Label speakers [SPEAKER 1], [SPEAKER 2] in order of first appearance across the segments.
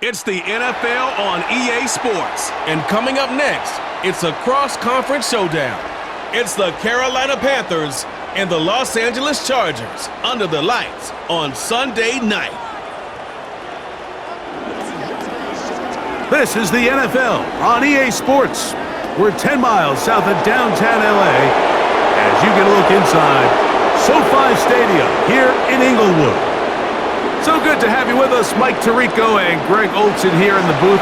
[SPEAKER 1] It's the NFL on EA Sports. And coming up next, it's a cross-conference showdown. It's the Carolina Panthers and the Los Angeles Chargers under the lights on Sunday night.
[SPEAKER 2] This is the NFL on EA Sports. We're 10 miles south of downtown LA as you get a look inside SoFi Stadium here in Inglewood. So good to have you with us, Mike Tirico and Greg Olson here in the booth.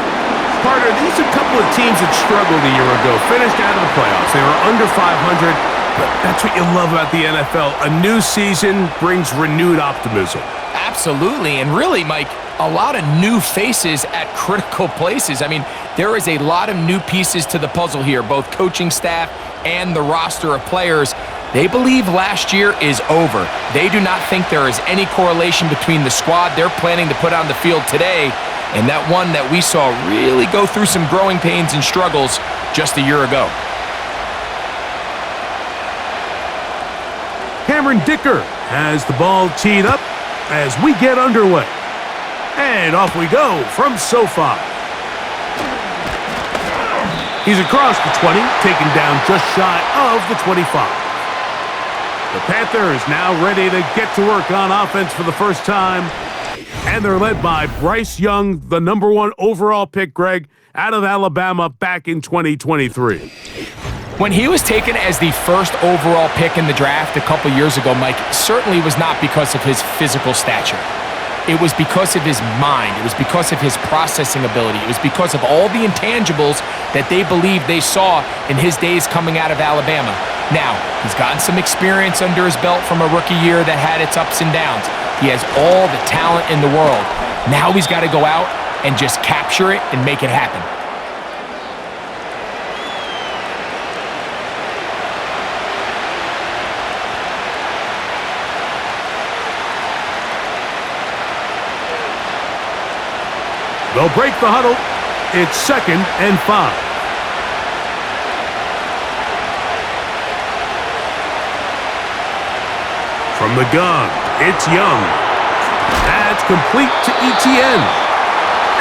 [SPEAKER 2] Carter, these are a couple of teams that struggled a year ago, finished out of the playoffs. They were under 500, but that's what you love about the NFL. A new season brings renewed optimism.
[SPEAKER 3] Absolutely, and really, Mike, a lot of new faces at critical places. I mean, there is a lot of new pieces to the puzzle here, both coaching staff and the roster of players. They believe last year is over. They do not think there is any correlation between the squad they're planning to put on the field today and that one that we saw really go through some growing pains and struggles just a year ago.
[SPEAKER 2] Cameron Dicker has the ball teed up as we get underway. And off we go from SoFi. He's across the 20, taken down just shy of the 25. The Panthers now ready to get to work on offense for the first time. And they're led by Bryce Young, the #1 overall pick, Greg, out of Alabama back in 2023.
[SPEAKER 3] When he was taken as the first overall pick in the draft a couple years ago, Mike, certainly was not because of his physical stature. It was because of his mind. It was because of his processing ability. It was because of all the intangibles that they believed they saw in his days coming out of Alabama. Now, he's gotten some experience under his belt from a rookie year that had its ups and downs. He has all the talent in the world. Now he's got to go out and just capture it and make it happen.
[SPEAKER 2] They'll break the huddle. It's 2nd and 5. From the gun, it's Young. That's complete to Etienne.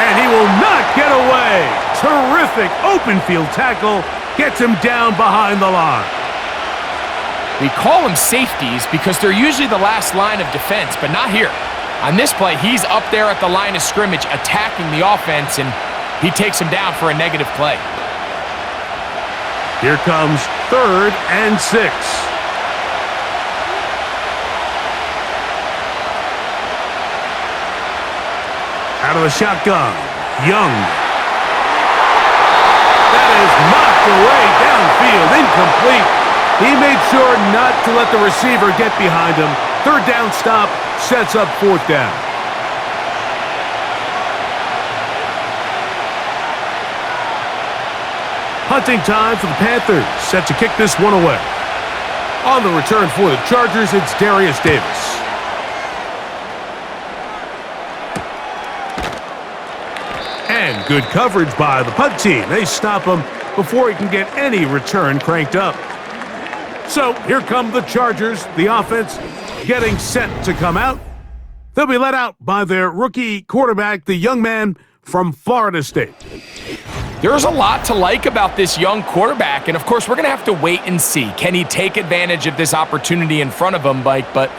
[SPEAKER 2] And he will not get away. Terrific open field tackle. Gets him down behind the line.
[SPEAKER 3] We call them safeties because they're usually the last line of defense, but not here. On this play, he's up there at the line of scrimmage attacking the offense, and he takes him down for a negative play.
[SPEAKER 2] Here comes 3rd and 6. Out of the shotgun, Young. That is knocked away downfield, incomplete. He made sure not to let the receiver get behind him. 3rd down stop sets up 4th down. Hunting time for the Panthers, set to kick this one away. On the return for the Chargers, it's Darius Davis. And good coverage by the punt team. They stop him before he can get any return cranked up. So here come the Chargers, the offense getting set to come out. They'll be led out by their rookie quarterback, the young man from Florida State.
[SPEAKER 3] There's a lot to like about this young quarterback, and of course we're going to have to wait and see. Can he take advantage of this opportunity in front of him, Mike? But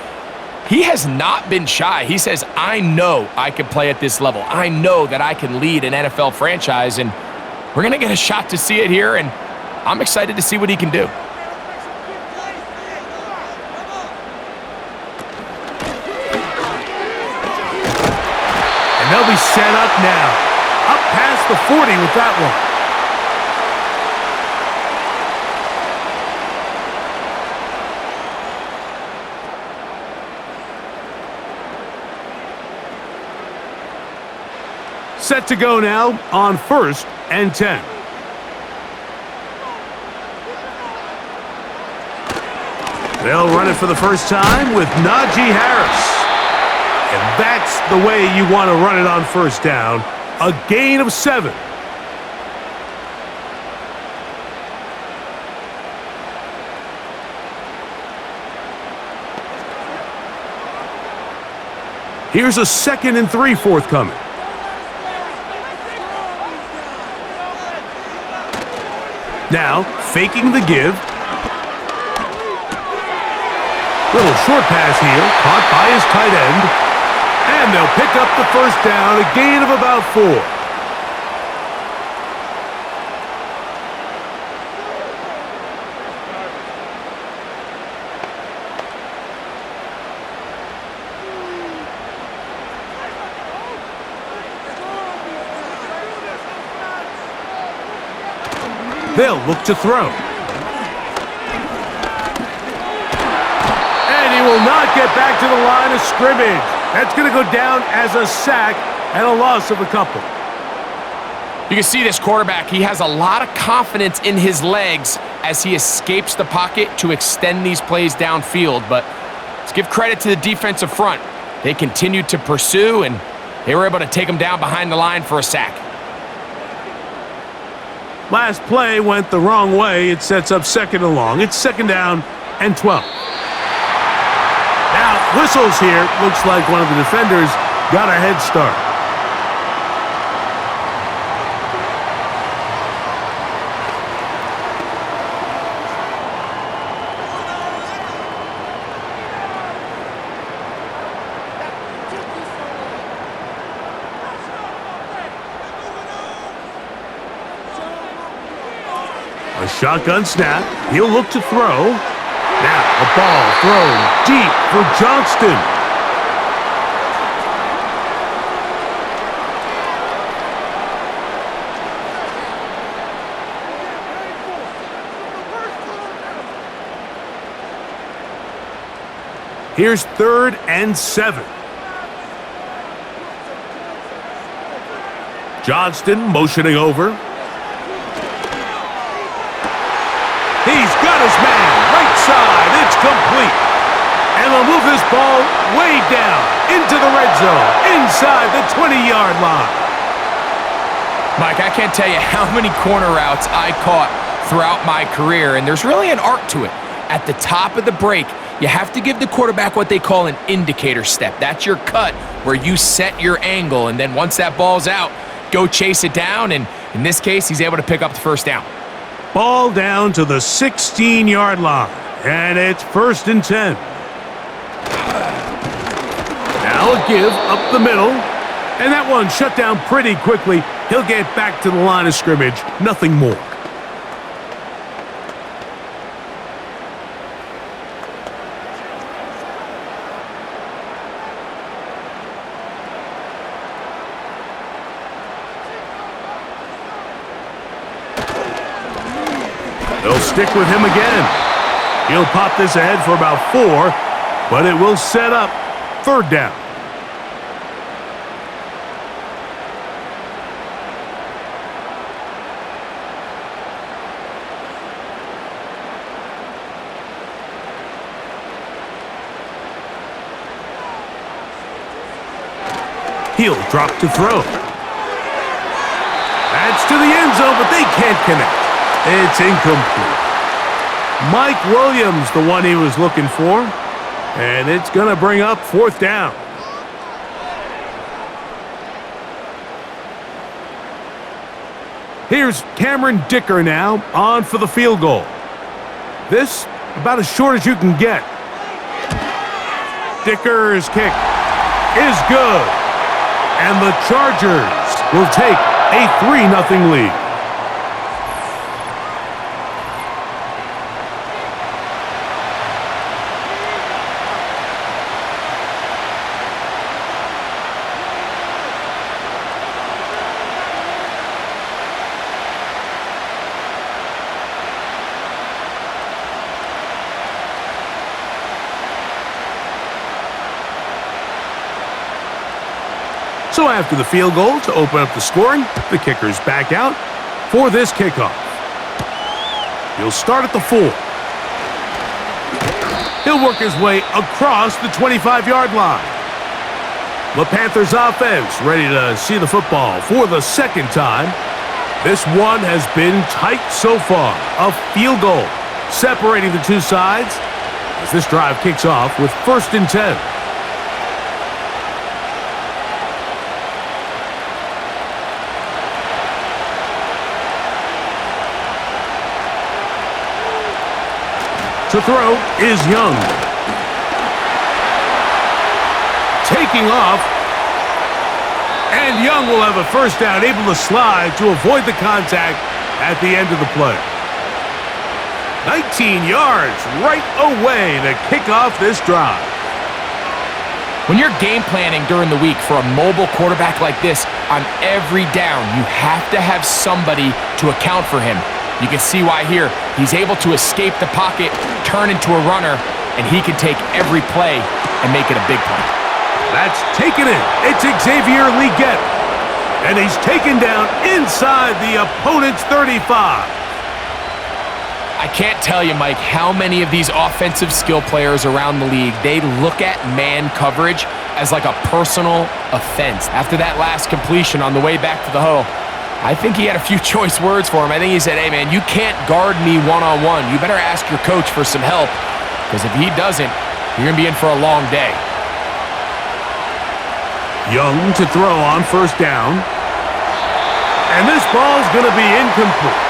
[SPEAKER 3] he has not been shy. He says, I know I can play at this level. I know that I can lead an NFL franchise, and we're going to get a shot to see it here, and I'm excited to see what he can do.
[SPEAKER 2] And they'll be set up now. Up past the 40 with that one. Set to go now on 1st and 10. They'll run it for the first time with Najee Harris. And that's the way you want to run it on 1st down. A gain of 7. Here's a 2nd and 3 forthcoming. Now, faking the give. Little short pass here, caught by his tight end. And they'll pick up the first down, a gain of about 4. They'll look to throw. And he will not get back to the line of scrimmage. That's going to go down as a sack and a loss of a couple.
[SPEAKER 3] You can see this quarterback, he has a lot of confidence in his legs as he escapes the pocket to extend these plays downfield. But let's give credit to the defensive front. They continued to pursue, and they were able to take him down behind the line for a sack.
[SPEAKER 2] Last play went the wrong way. It sets up second and long. It's second down and 12. Now, whistles here. Looks like one of the defenders got a head start. A shotgun snap. He'll look to throw. Now a ball thrown deep for Johnston. Here's 3rd and 7. Johnston motioning over. He's got his man, right side, it's complete. And they'll move this ball way down into the red zone, inside the 20-yard line.
[SPEAKER 3] Mike, I can't tell you how many corner routes I caught throughout my career, and there's really an art to it. At the top of the break, you have to give the quarterback what they call an indicator step. That's your cut where you set your angle, and then once that ball's out, go chase it down, and in this case, he's able to pick up the first down.
[SPEAKER 2] Ball down to the 16-yard line, and it's 1st and 10. Now a give up the middle, and that one shut down pretty quickly. He'll get back to the line of scrimmage, nothing more. They'll stick with him again. He'll pop this ahead for about 4, but it will set up 3rd down. He'll drop to throw. That's to the end zone, but they can't connect. It's incomplete. Mike Williams, the one he was looking for. And it's going to bring up 4th down. Here's Cameron Dicker now, on for the field goal. This, about as short as you can get. Dicker's kick is good. And the Chargers will take a 3-0 lead. So after the field goal to open up the scoring, the kicker's back out for this kickoff. He'll start at the 4. He'll work his way across the 25-yard line. The Panthers offense ready to see the football for the 2nd time. This one has been tight so far. A field goal separating the two sides as this drive kicks off with 1st and 10. To throw is Young. Taking off. And Young will have a first down, able to slide to avoid the contact at the end of the play. 19 yards right away to kick off this drive.
[SPEAKER 3] When you're game planning during the week for a mobile quarterback like this, on every down, you have to have somebody to account for him. You can see why here. He's able to escape the pocket, turn into a runner, and he can take every play and make it a big play.
[SPEAKER 2] That's taken it. It's Xavier Leggett. And he's taken down inside the opponent's 35.
[SPEAKER 3] I can't tell you, Mike, how many of these offensive skill players around the league, they look at man coverage as like a personal offense. After that last completion on the way back to the huddle, I think he had a few choice words for him. I think he said, hey, man, you can't guard me one-on-one. You better ask your coach for some help, because if he doesn't, you're going to be in for a long day.
[SPEAKER 2] Young to throw on first down. And this ball's going to be incomplete.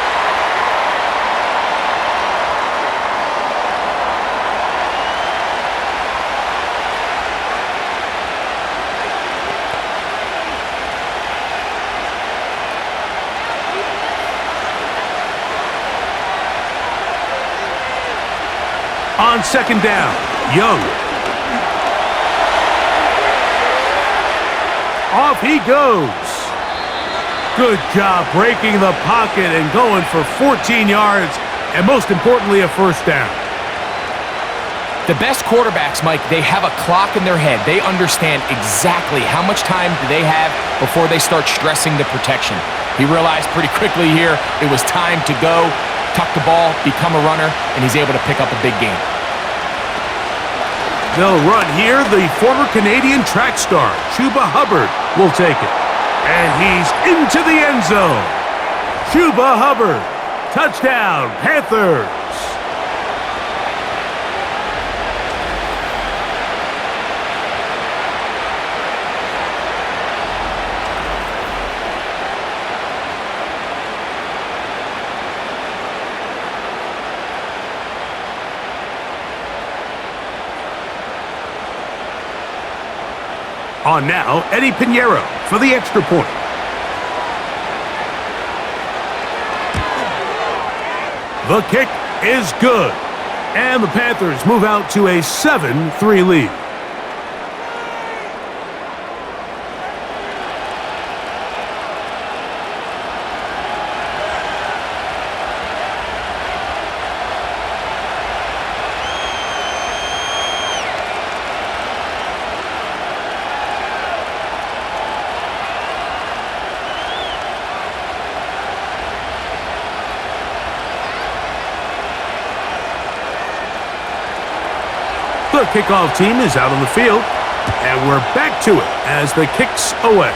[SPEAKER 2] On second down, Young. Off he goes. Good job breaking the pocket and going for 14 yards, and most importantly, a first down.
[SPEAKER 3] The best quarterbacks, Mike, they have a clock in their head. They understand exactly how much time do they have before they start stressing the protection. He realized pretty quickly here it was time to go, tuck the ball, become a runner, and he's able to pick up a big game.
[SPEAKER 2] They'll run here. The former Canadian track star, Chuba Hubbard, will take it. And he's into the end zone. Chuba Hubbard. Touchdown, Panthers. On now, Eddie Pinheiro for the extra point. The kick is good. And the Panthers move out to a 7-3 lead. The kickoff team is out on the field, and we're back to it as the kick's away.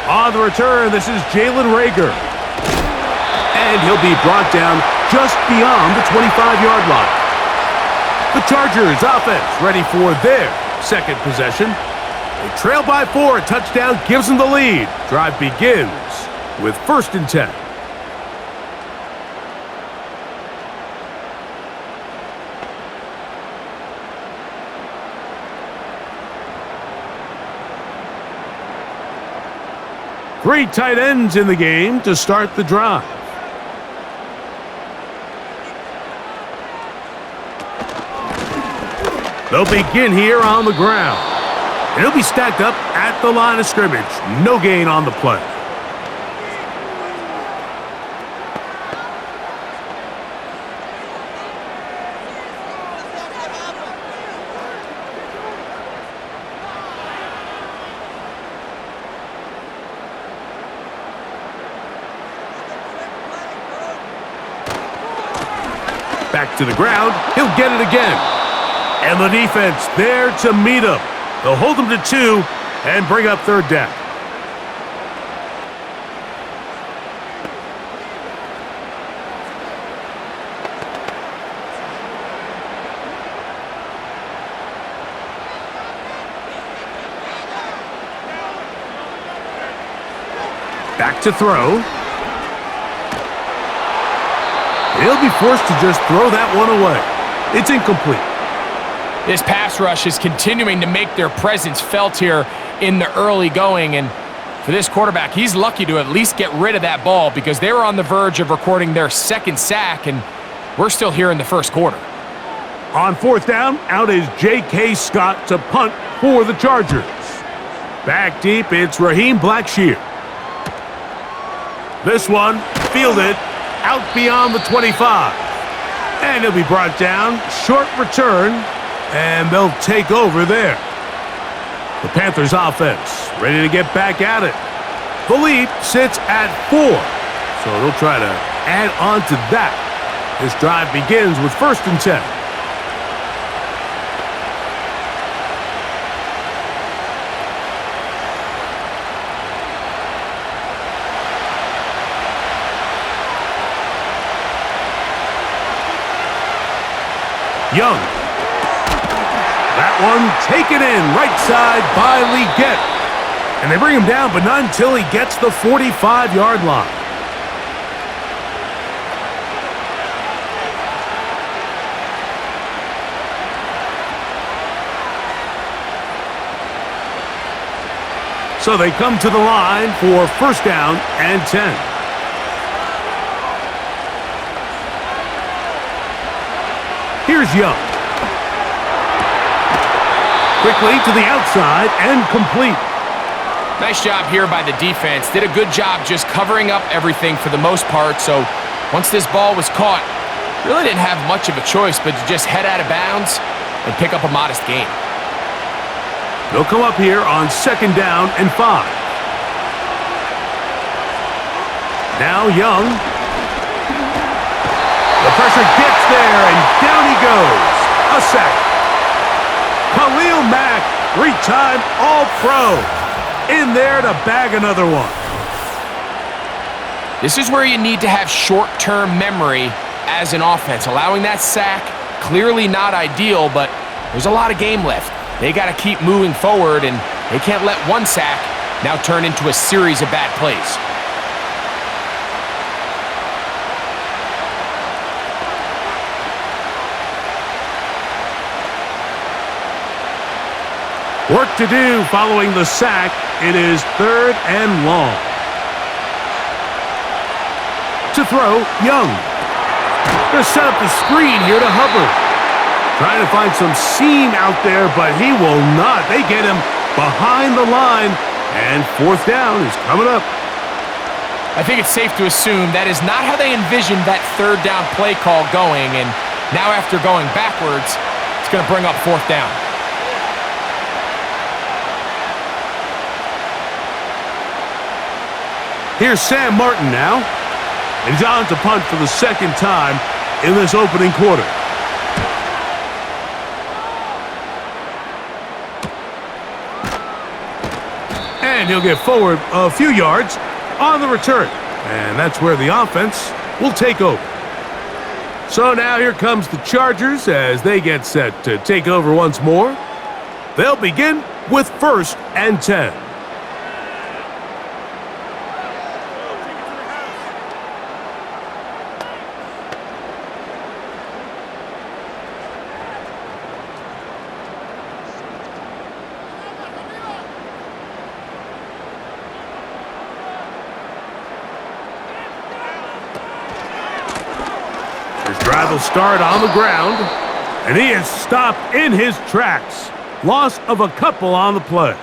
[SPEAKER 2] On the return, this is Jalen Reagor. And he'll be brought down just beyond the 25-yard line. The Chargers offense ready for their second possession. They trail by 4, a touchdown gives them the lead. Drive begins with 1st and 10. Three tight ends in the game to start the drive. They'll begin here on the ground. And he'll be stacked up at the line of scrimmage. No gain on the play. Back to the ground. He'll get it again. And the defense there to meet him. They'll hold him to 2 and bring up 3rd down. Back to throw. He'll He'll be forced to just throw that one away. It's incomplete.
[SPEAKER 3] This pass rush is continuing to make their presence felt here in the early going, and for this quarterback, he's lucky to at least get rid of that ball because they were on the verge of recording their second sack, and we're still here in the first quarter.
[SPEAKER 2] On fourth down, out is J.K. Scott to punt for the Chargers. Back deep, it's Raheem Blackshear. This one fielded out beyond the 25. And he'll be brought down, short return, and they'll take over there. The Panthers offense ready to get back at it. The lead sits at 4, so they'll try to add on to that. This drive begins with 1st and 10. Young. That one taken in right side by Leggett. And they bring him down, but not until he gets the 45-yard line. So they come to the line for 1st down and 10. Here's Young. Quickly to the outside and complete.
[SPEAKER 3] Nice job here by the defense. Did a good job just covering up everything for the most part. So once this ball was caught, really didn't have much of a choice but to just head out of bounds and pick up a modest gain.
[SPEAKER 2] They'll come up here on 2nd down and 5. Now Young. The pressure gets there, and down he goes. A sack. Khalil Mack, 3-time All-Pro, in there to bag another one.
[SPEAKER 3] This is where you need to have short-term memory as an offense. Allowing that sack, clearly not ideal, but there's a lot of game left. They got to keep moving forward, and they can't let one sack now turn into a series of bad plays.
[SPEAKER 2] Work to do following the sack. It is 3rd and long. To throw, Young. Gonna set up the screen here to Hubbard. Trying to find some seam out there, but he will not. They get him behind the line, and 4th down is coming up.
[SPEAKER 3] I think it's safe to assume that is not how they envisioned that 3rd down play call going, and now after going backwards, it's going to bring up 4th down.
[SPEAKER 2] Here's Sam Martin now. And he's on to punt for the 2nd time in this opening quarter. And he'll get forward a few yards on the return. And that's where the offense will take over. So now here comes the Chargers as they get set to take over once more. They'll begin with 1st and 10. Drive will start on the ground, and he is stopped in his tracks. Loss of a couple on the play.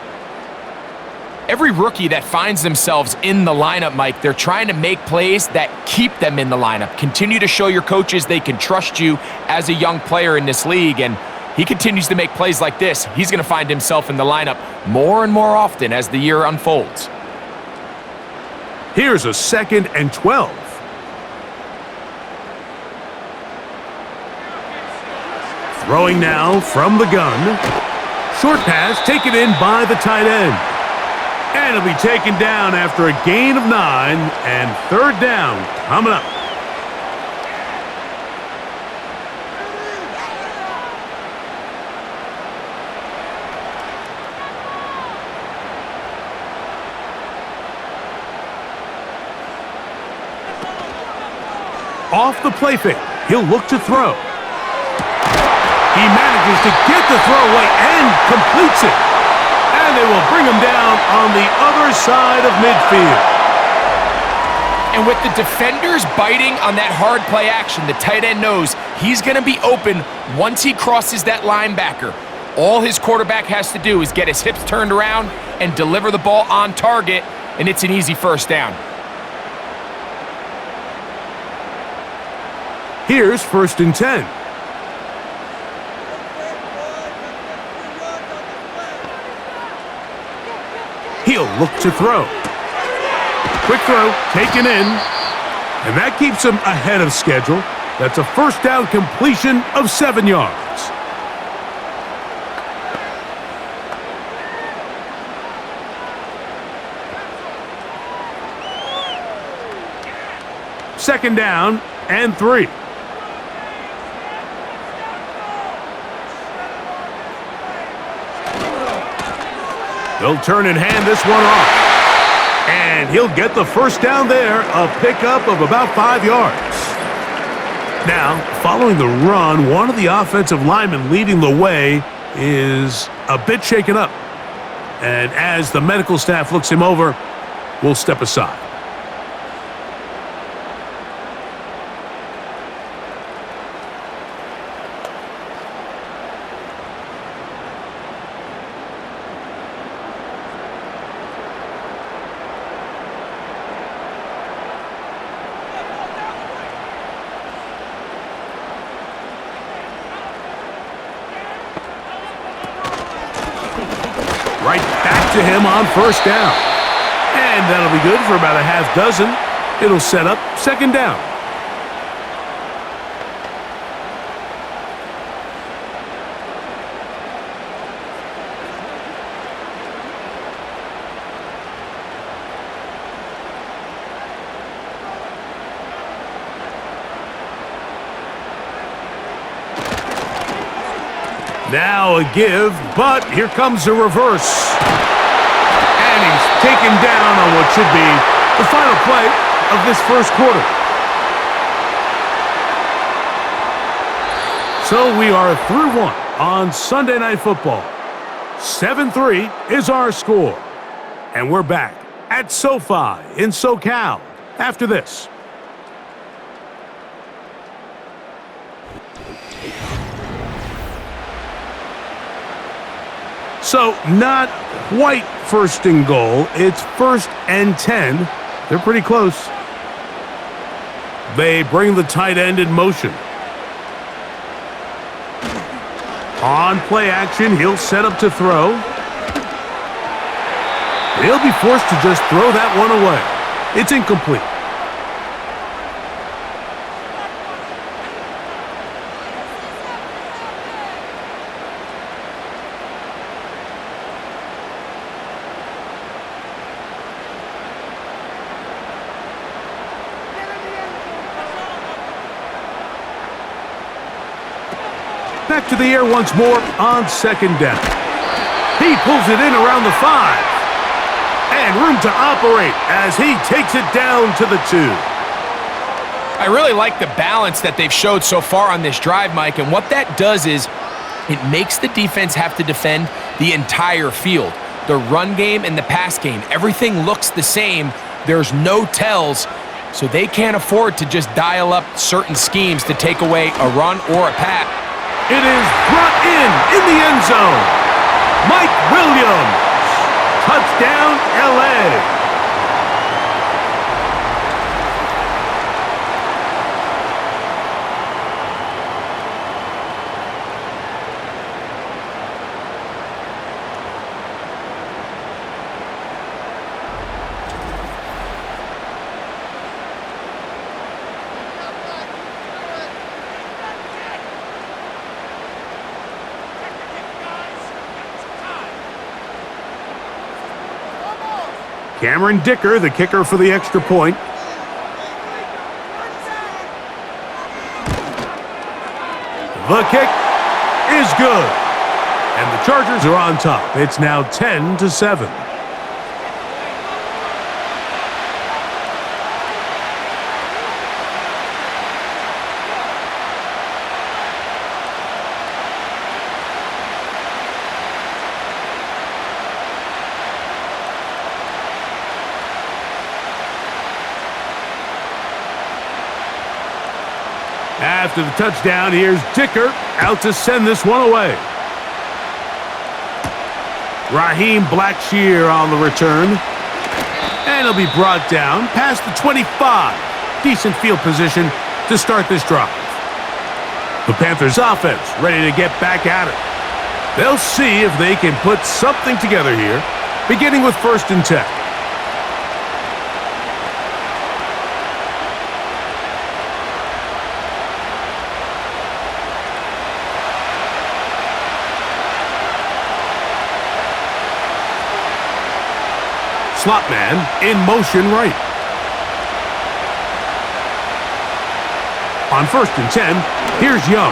[SPEAKER 3] Every rookie that finds themselves in the lineup, Mike, they're trying to make plays that keep them in the lineup. Continue to show your coaches they can trust you as a young player in this league, and he continues to make plays like this. He's going to find himself in the lineup more and more often as the year unfolds.
[SPEAKER 2] Here's a 2nd and 12. Throwing now from the gun. Short pass taken in by the tight end. And it'll be taken down after a gain of 9, and 3rd down coming up. Off the play fake. He'll look to throw. He manages to get the throw away and completes it. And they will bring him down on the other side of midfield.
[SPEAKER 3] And with the defenders biting on that hard play action, the tight end knows he's going to be open once he crosses that linebacker. All his quarterback has to do is get his hips turned around and deliver the ball on target, and it's an easy first down.
[SPEAKER 2] Here's 1st and 10. He'll look to throw. Quick throw, taken in, and that keeps him ahead of schedule. That's a first down completion of 7 yards. Second down and 3. They'll turn and hand this one off. And he'll get the first down there, a pickup of about 5 yards. Now, following the run, one of the offensive linemen leading the way is a bit shaken up. And as the medical staff looks him over, we'll step aside. Right back to him on first down. And that'll be good for about a half dozen. It'll set up second down. Now a give, but here comes a reverse. And he's taken down on what should be the final play of this first quarter. So we are through one on Sunday Night Football. 7-3 is our score. And we're back at SoFi in SoCal after this. So, not quite first and goal. It's 1st and 10. They're pretty close. They bring the tight end in motion. On play action, he'll set up to throw. He'll be forced to just throw that one away. It's incomplete. Back to the air once more on second down. He pulls it in around the 5. And room to operate as he takes it down to the 2.
[SPEAKER 3] I really like the balance that they've showed so far on this drive, Mike, and what that does is it makes the defense have to defend the entire field. The run game and the pass game, everything looks the same. There's no tells, so they can't afford to just dial up certain schemes to take away a run or a pass.
[SPEAKER 2] It is brought in the end zone. McMillian. Touchdown, LA. Cameron Dicker, the kicker for the extra point. The kick is good. And the Chargers are on top. It's now 10-7. after the touchdown, here's Dicker out to send this one away. Raheem Blackshear on the return. And he'll be brought down past the 25. Decent field position to start this drive. The Panthers offense ready to get back at it. They'll see if they can put something together here, beginning with 1st and 10. Slot man in motion right. On 1st and 10, here's Young.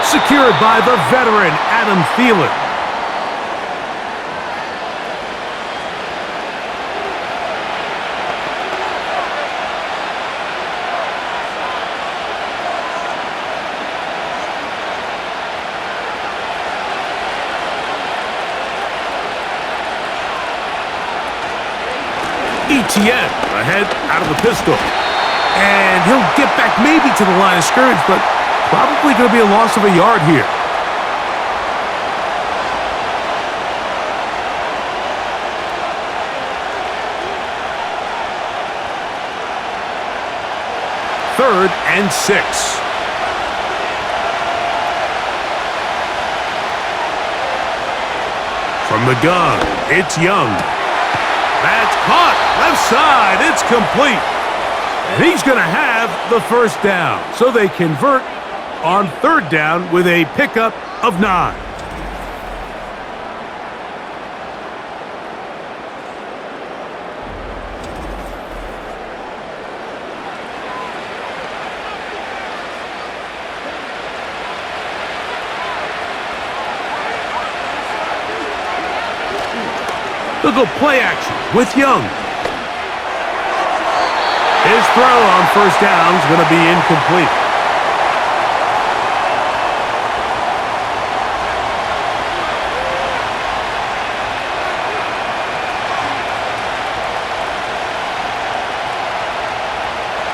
[SPEAKER 2] Secured by the veteran Adam Thielen. Etienne ahead out of the pistol. And he'll get back maybe to the line of scrimmage, but probably going to be a loss of a yard here. Third and 6. From the gun, it's Young. That's caught. Left side. It's complete. And he's going to have the 1st down. So they convert on 3rd down with a pickup of 9. They'll go play action with Young. His throw on 1st down is going to be incomplete.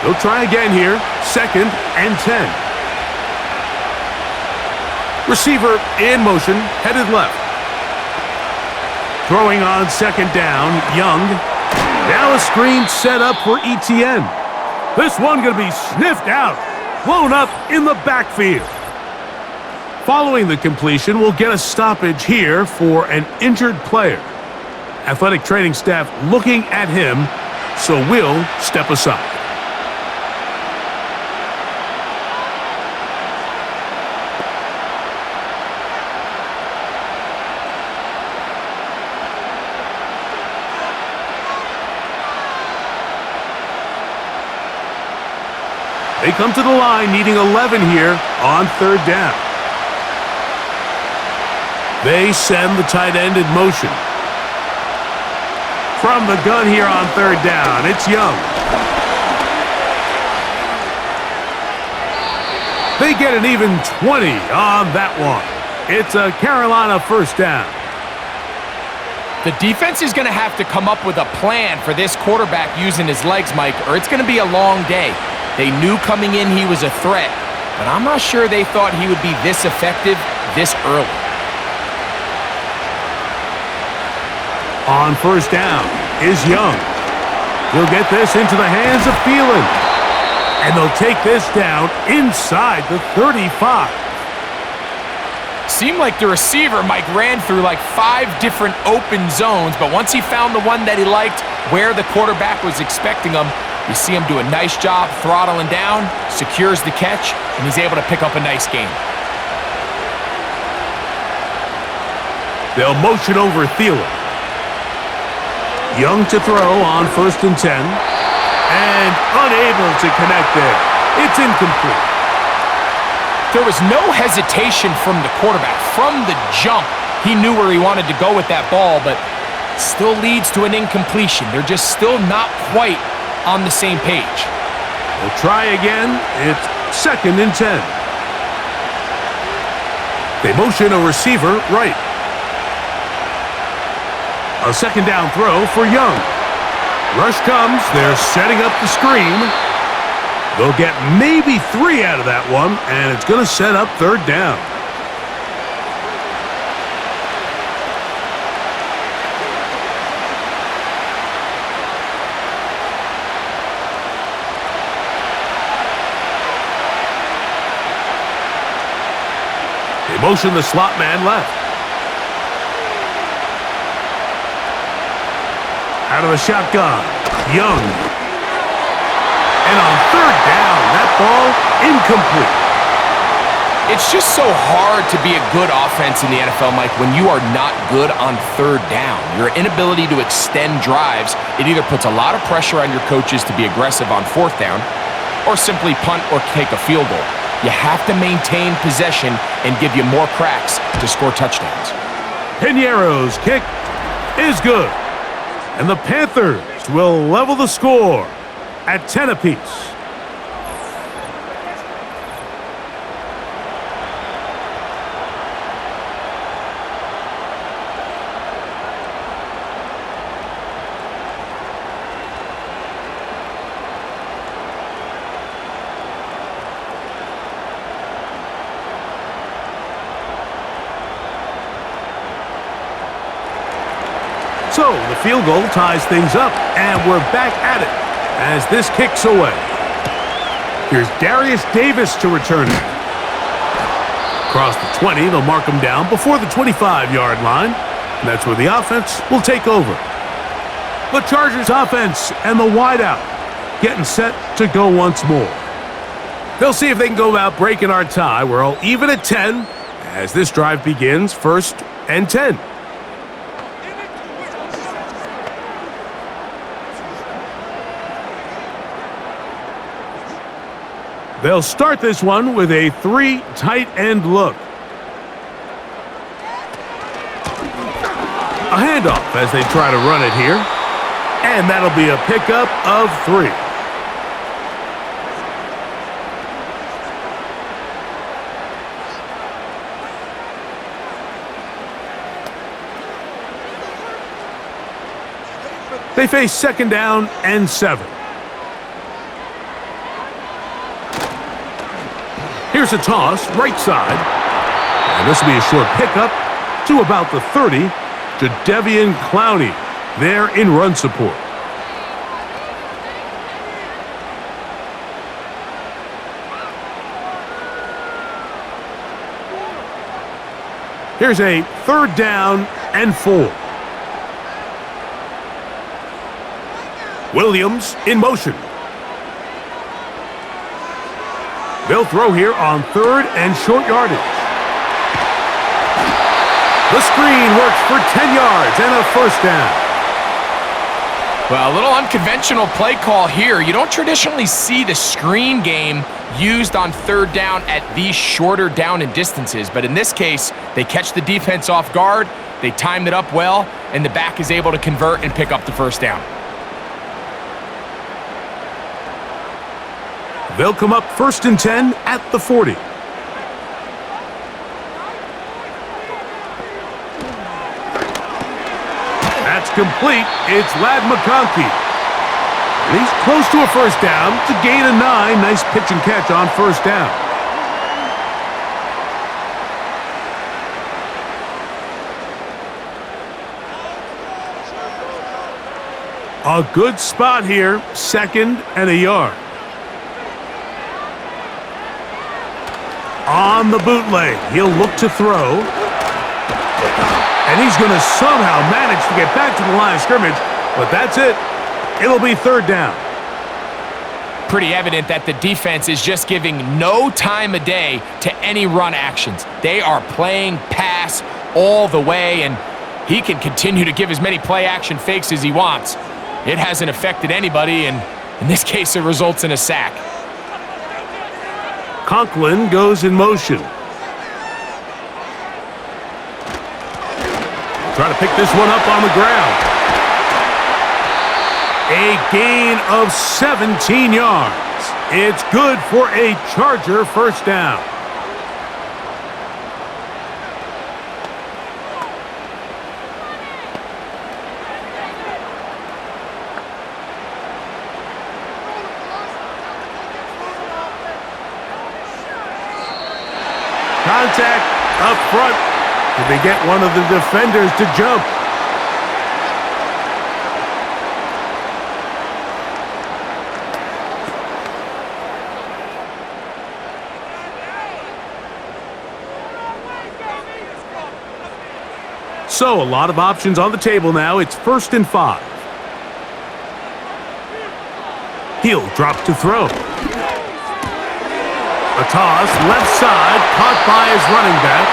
[SPEAKER 2] They'll try again here. 2nd and 10. Receiver in motion, headed left. Throwing on 2nd down, Young. Now a screen set up for Etienne. This one going to be sniffed out, blown up in the backfield. Following the completion, we'll get a stoppage here for an injured player. Athletic training staff looking at him, so we'll step aside. They come to the line needing 11 here on 3rd down. They send the tight end in motion. From the gun here on 3rd down, it's Young. They get an even 20 on that one. It's a Carolina 1st down.
[SPEAKER 3] The defense is going to have to come up with a plan for this quarterback using his legs, Mike, or it's going to be a long day. They knew coming in he was a threat, but I'm not sure they thought he would be this effective this early.
[SPEAKER 2] On 1st down is Young. He'll get this into the hands of Thielen. And they'll take this down inside the 35.
[SPEAKER 3] Seemed like the receiver, Mike, ran through like 5 different open zones, but once he found the one that he liked, where the quarterback was expecting him, you see him do a nice job throttling down, secures the catch, and he's able to pick up a nice gain.
[SPEAKER 2] They'll motion over Thielen. Young to throw on 1st and 10. And unable to connect there. It's incomplete.
[SPEAKER 3] There was no hesitation from the quarterback. From the jump, he knew where he wanted to go with that ball, but still leads to an incompletion. They're just still not quite on the same page.
[SPEAKER 2] We'll try again. It's 2nd and 10. They motion a receiver right. A 2nd down throw for Young. Rush comes. They're setting up the screen. They'll get maybe 3 out of that one, and it's going to set up third down. They motion the slot man left. Out of the shotgun, Young. And on third down, that ball incomplete.
[SPEAKER 3] It's just so hard to be a good offense in the NFL, Mike, when you are not good on third down. Your inability to extend drives, it either puts a lot of pressure on your coaches to be aggressive on fourth down or simply punt or take a field goal. You have to maintain possession and give you more cracks to score touchdowns.
[SPEAKER 2] Piñeiro's kick is good. And the Panthers will level the score at 10 apiece. So the field goal ties things up, and we're back at it as this kicks away. Here's Darius Davis to return it. Across the 20, they'll mark him down before the 25-yard line, and that's where the offense will take over. The Chargers offense and the wideout getting set to go once more. They'll see if they can go about breaking our tie. We're all even at 10 as this drive begins, 1st and 10. They'll start this one with a 3 tight end look. A handoff as they try to run it here. And that'll be a pickup of 3. They face 2nd down and 7. Here's a toss, right side. And this will be a short pickup to about the 30 to Devian Clowney there in run support. Here's a 3rd down and 4. Williams in motion. They'll throw here on 3rd and short yardage. The screen works for 10 yards and a 1st down.
[SPEAKER 3] Well, a little unconventional play call here. You don't traditionally see the screen game used on 3rd down at these shorter down and distances, but in this case, they catch the defense off guard, they timed it up well, and the back is able to convert and pick up the 1st down.
[SPEAKER 2] They'll come up 1st and 10 at the 40. That's complete. It's Ladd McConkey. And he's close to a 1st down to gain a 9. Nice pitch and catch on 1st down. A good spot here. 2nd and a yard. On the bootleg, he'll look to throw. And he's going to somehow manage to get back to the line of scrimmage, but that's it. It'll be 3rd down.
[SPEAKER 3] Pretty evident that the defense is just giving no time of day to any run actions. They are playing pass all the way, and he can continue to give as many play action fakes as he wants. It hasn't affected anybody, and in this case, it results in a sack.
[SPEAKER 2] Conklin goes in motion. Trying to pick this one up on the ground. A gain of 17 yards. It's good for a Charger 1st down. contact up front. Did they get one of the defenders to jump? So, a lot of options on the table now. It's 1st and 5. He'll drop to throw. A toss, left side, caught by his running back.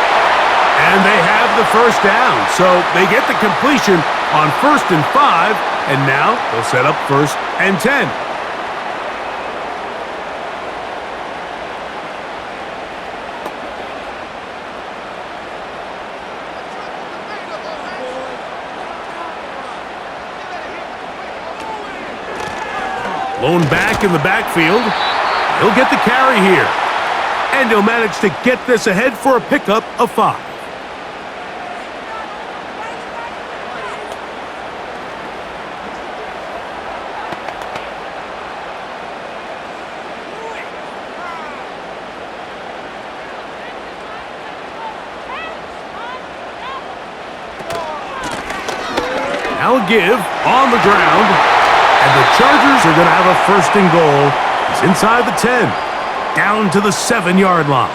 [SPEAKER 2] And they have the first down. So, they get the completion on 1st and 5. And now, they'll set up 1st and 10. Blown back in the backfield. He'll get the carry here. And he'll manage to get this ahead for a pickup of 5. Now a give on the ground. And the Chargers are going to have a 1st and goal. It's inside the 10, down to the 7-yard line.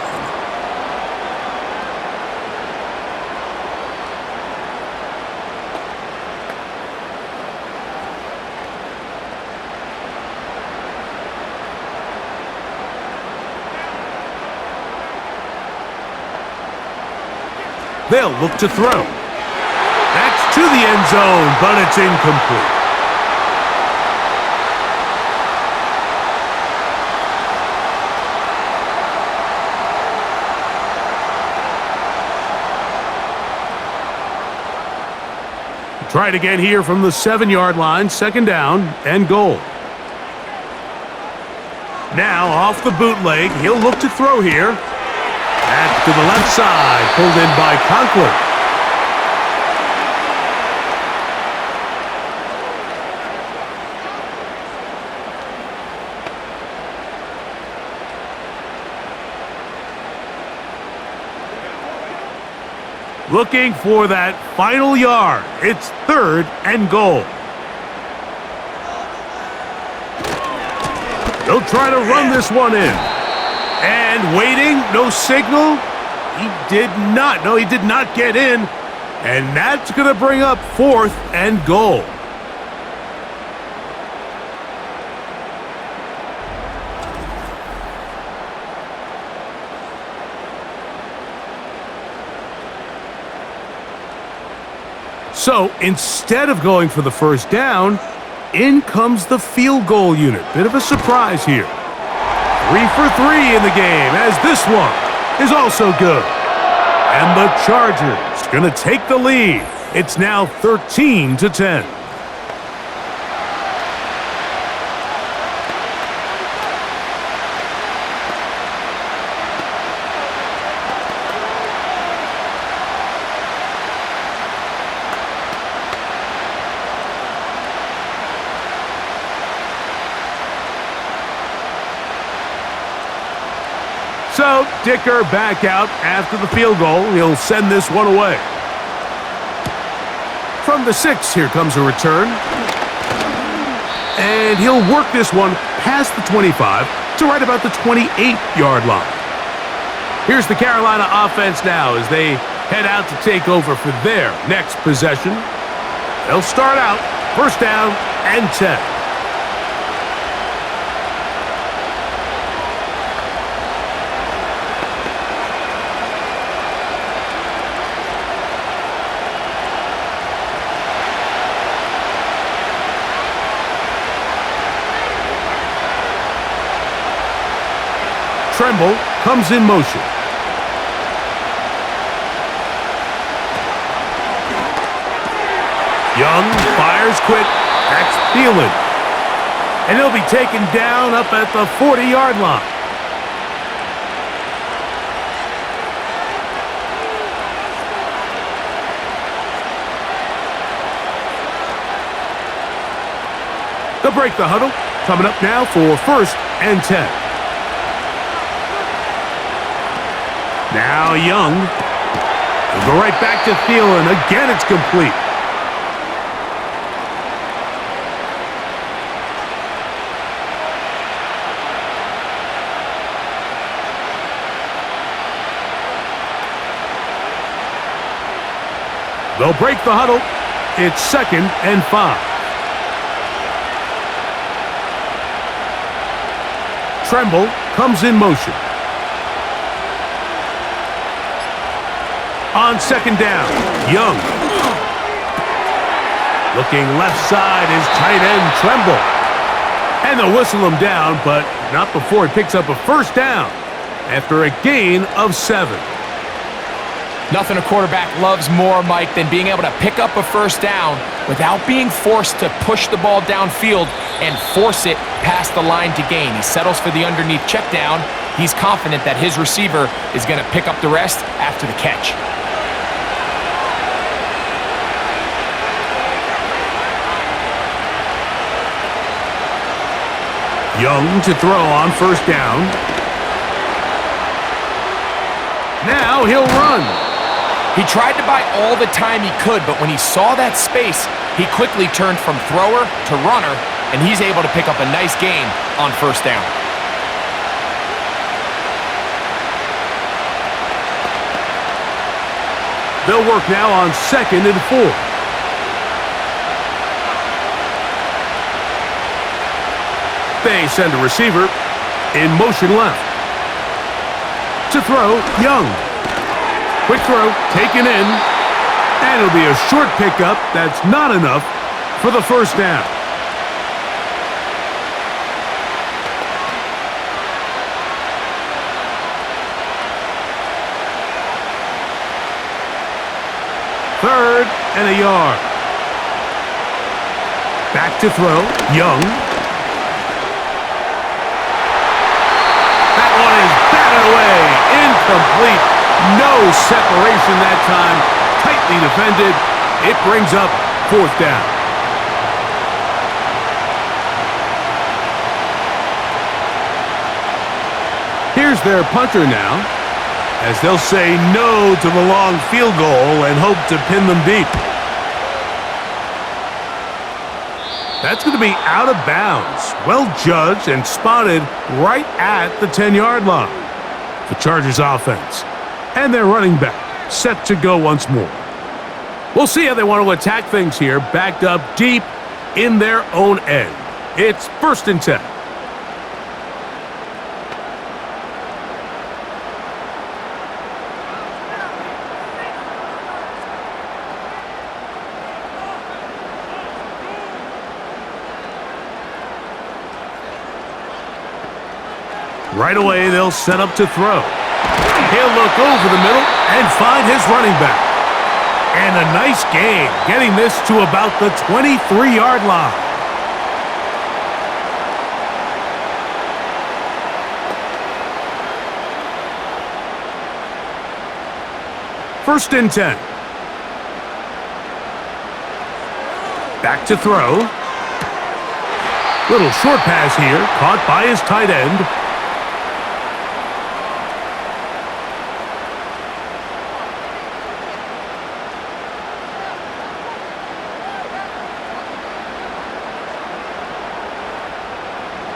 [SPEAKER 2] They'll look to throw. That's to the end zone, but it's incomplete. Try it again here from the 7-yard line, 2nd down and goal. Now off the bootleg, he'll look to throw here. Back to the left side, pulled in by Conklin. Looking for that final yard. It's 3rd and goal. They'll try to run this one in. And waiting, no signal. He did not. No, he did not get in. And that's going to bring up 4th and goal. So, instead of going for the 1st down, in comes the field goal unit. Bit of a surprise here. 3 for 3 in the game, as this one is also good. And the Chargers going to take the lead. It's now 13-10. So, Dicker back out after the field goal. He'll send this one away. From the 6, here comes a return. And he'll work this one past the 25 to right about the 28-yard line. Here's the Carolina offense now as they head out to take over for their next possession. They'll start out 1st down and 10. Tremble comes in motion. Young fires quick. That's Thielen. And he'll be taken down up at the 40-yard line. They'll break the huddle. Coming up now for 1st and 10. Now Young. He'll go right back to Thielen. Again, it's complete. They'll break the huddle. It's 2nd and 5. Tremble comes in motion. On 2nd down, Young. Looking left side is tight end Tremble. And they'll whistle him down, but not before he picks up a 1st down after a gain of 7.
[SPEAKER 3] Nothing a quarterback loves more, Mike, than being able to pick up a 1st down without being forced to push the ball downfield and force it past the line to gain. He settles for the underneath check down. He's confident that his receiver is going to pick up the rest after the catch.
[SPEAKER 2] Young to throw on 1st down. Now he'll run.
[SPEAKER 3] He tried to buy all the time he could, but when he saw that space, he quickly turned from thrower to runner, and he's able to pick up a nice gain on 1st down.
[SPEAKER 2] They'll work now on 2nd and 4. They send a receiver in motion left. To throw, Young. Quick throw, taken in, and it'll be a short pickup that's not enough for the 1st down. Third and a yard. Back to throw, Young. That one is batted away, incomplete. No separation that time, tightly defended. It brings up 4th down. Here's their punter now, as they'll say no to the long field goal and hope to pin them deep. That's going to be out of bounds. Well judged and spotted right at the 10-yard line. The Chargers offense. And their running back set to go once more. We'll see how they want to attack things here, backed up deep in their own end. It's 1st and 10. Right away, they'll set up to throw. He'll look over the middle and find his running back. And a nice gain, getting this to about the 23-yard line. First and 10. Back to throw. Little short pass here, caught by his tight end.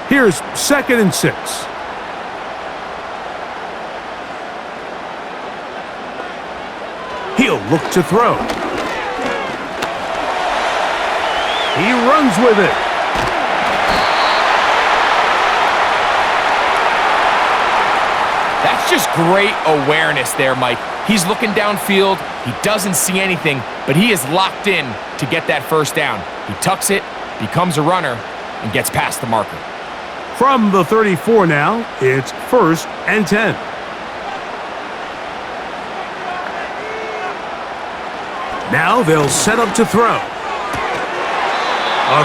[SPEAKER 2] Here's 2nd and 6. He'll look to throw. He runs with it.
[SPEAKER 3] That's just great awareness there, Mike. He's looking downfield. He doesn't see anything, but he is locked in to get that 1st down. He tucks it, becomes a runner, and gets past the marker.
[SPEAKER 2] From the 34 now, it's 1st and 10. Now they'll set up to throw. A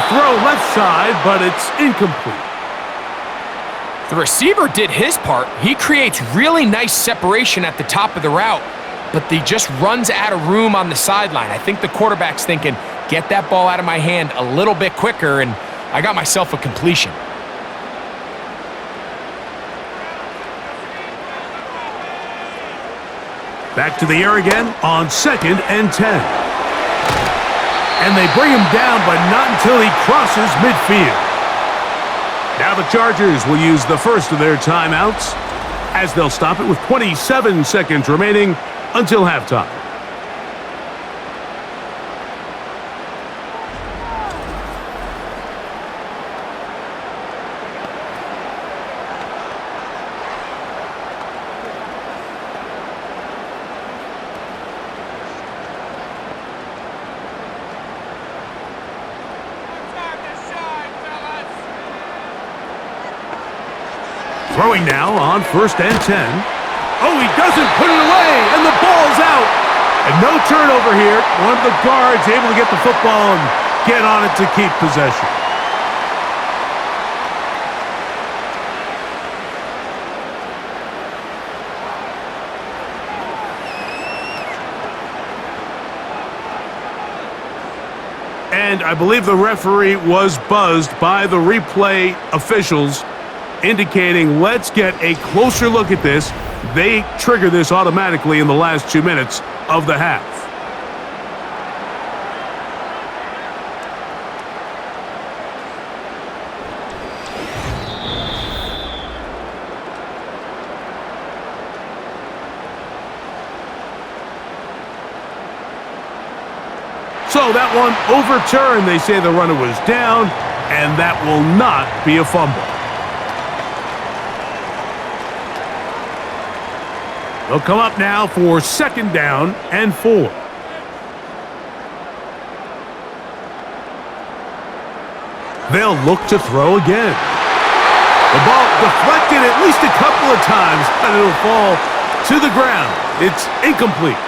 [SPEAKER 2] throw left side, but it's incomplete.
[SPEAKER 3] The receiver did his part. He creates really nice separation at the top of the route, but he just runs out of room on the sideline. I think the quarterback's thinking, get that ball out of my hand a little bit quicker, and I got myself a completion.
[SPEAKER 2] Back to the air again on 2nd and 10. And they bring him down, but not until he crosses midfield. Now the Chargers will use the first of their timeouts as they'll stop it with 27 seconds remaining until halftime. Throwing now on 1st and 10. Oh, he doesn't put it away, and the ball's out. And no turnover here. One of the guards able to get the football and get on it to keep possession. And I believe the referee was buzzed by the replay officials, indicating let's get a closer look at this. They trigger this automatically in the last 2 minutes of the half. So that one overturned. They say the runner was down, and that will not be a fumble. They'll come up now for 2nd down and 4. They'll look to throw again. The ball deflected at least a couple of times, and it'll fall to the ground. It's incomplete.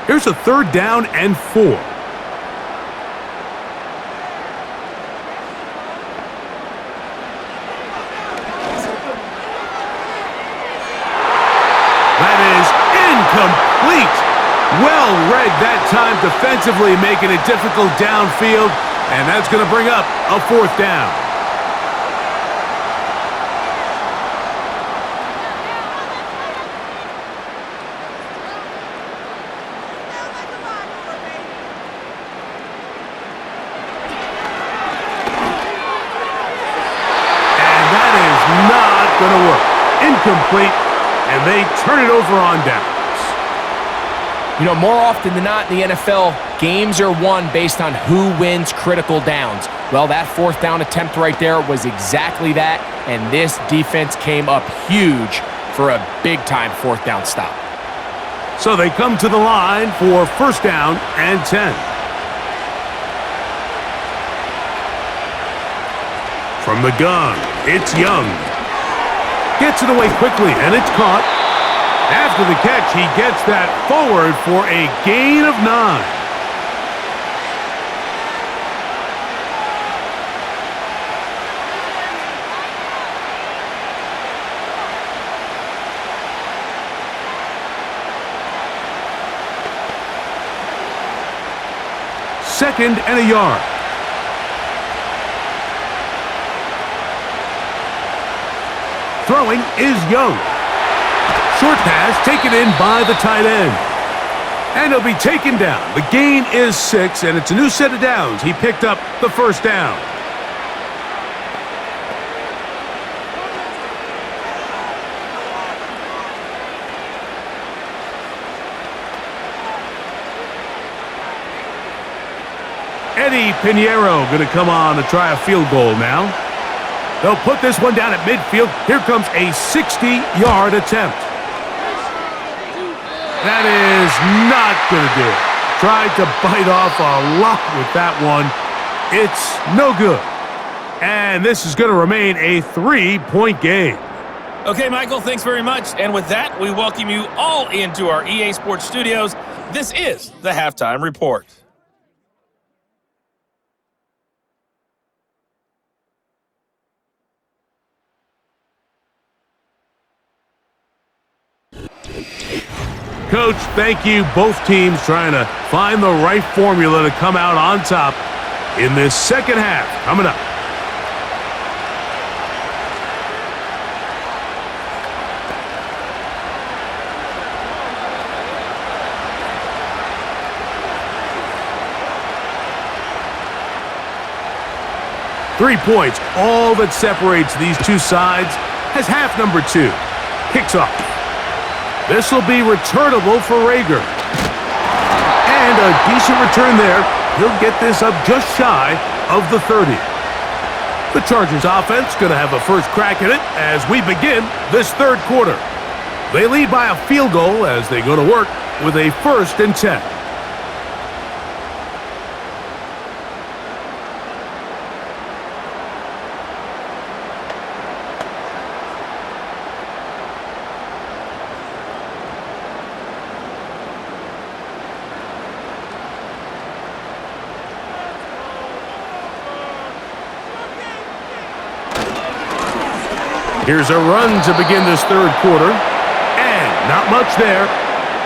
[SPEAKER 2] Here's a 3rd down and 4. That is incomplete. Well read that time defensively, making it difficult downfield, and that's going to bring up a 4th down. Going to work. Incomplete, and they turn it over on downs.
[SPEAKER 3] You know, more often than not in the NFL, games are won based on who wins critical downs. Well, that 4th down attempt right there was exactly that, and this defense came up huge for a big-time 4th down stop.
[SPEAKER 2] So they come to the line for 1st down and 10. From the gun, it's Young. Gets it away quickly, and it's caught. After the catch, he gets that forward for a gain of 9. Second and a yard. Throwing is Young. Short pass taken in by the tight end. And he'll be taken down. The gain is 6, and it's a new set of downs. He picked up the 1st down. Eddie Pinheiro going to come on to try a field goal now. They'll put this one down at midfield. Here comes a 60-yard attempt. That is not going to do it. Tried to bite off a lot with that one. It's no good. And this is going to remain a 3-point game.
[SPEAKER 4] Okay, Michael, thanks very much. And with that, we welcome you all into our EA Sports studios. This is the Halftime Report.
[SPEAKER 2] Coach, thank you. Both teams trying to find the right formula to come out on top. in this second half coming up. Three points, all that separates these two sides, has half number 2. Kicks off. This will be returnable for Rager. And a decent return there. He'll get this up just shy of the 30. The Chargers offense going to have a first crack at it as we begin this third quarter. They lead by a field goal as they go to work with a 1st and 10. Here's a run to begin this third quarter, and not much there.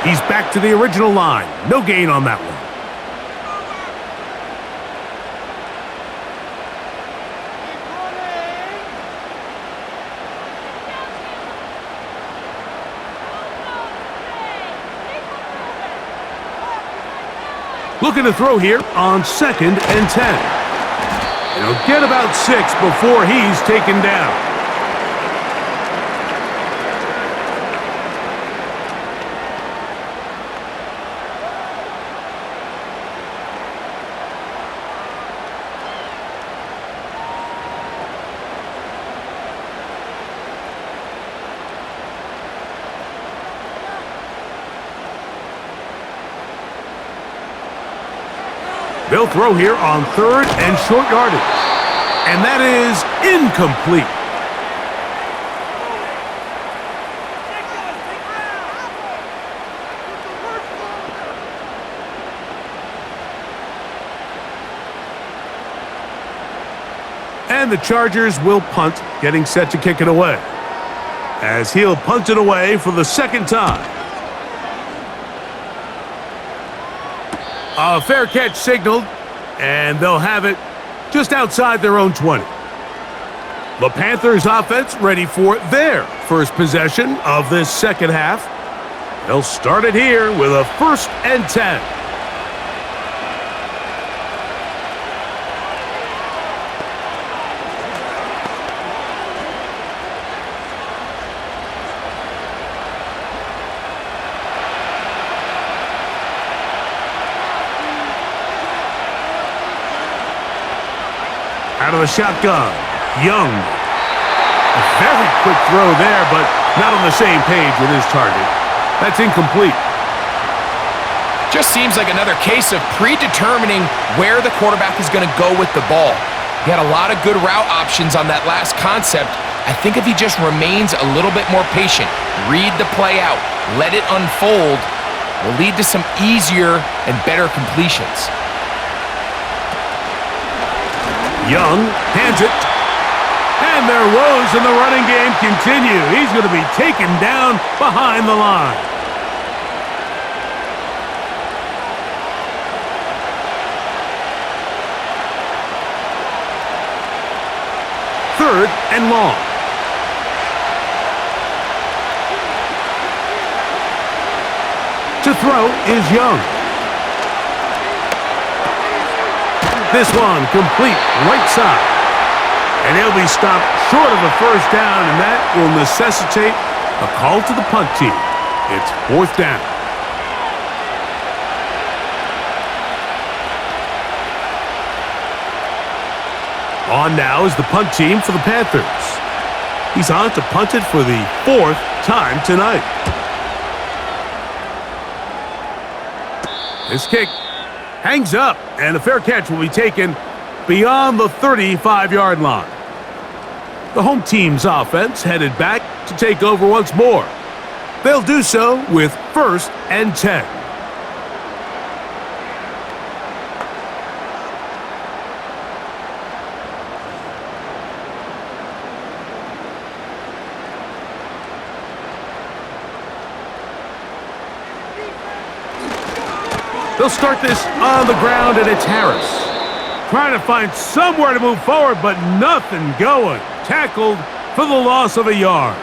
[SPEAKER 2] He's back to the original line. No gain on that one. Looking to throw here on 2nd and 10. He'll get about 6 before he's taken down. They'll throw here on 3rd and short yardage. And that is incomplete. And the Chargers will punt, getting set to kick it away. As he'll punt it away for the 2nd time. A fair catch signaled, and they'll have it just outside their own 20. The Panthers offense ready for their first possession of this second half. They'll start it here with a 1st and 10. Out of the shotgun, Young. A very quick throw there, but not on the same page with his target. That's incomplete.
[SPEAKER 3] Just seems like another case of predetermining where the quarterback is going to go with the ball. He had a lot of good route options on that last concept. I think if he just remains a little bit more patient, read the play out, let it unfold, will lead to some easier and better completions.
[SPEAKER 2] Young hands it. And their woes in the running game continue. He's going to be taken down behind the line. Third and long. To throw is Young. This one complete right side. And he'll be stopped short of a first down, and that will necessitate a call to the punt team. It's 4th down. On now is the punt team for the Panthers. He's on to punt it for the 4th time tonight. This kick hangs up, and a fair catch will be taken beyond the 35-yard line. The home team's offense headed back to take over once more. They'll do so with 1st and 10. They'll start this on the ground, and it's Harris. trying to find somewhere to move forward, but nothing going. Tackled for the loss of a yard.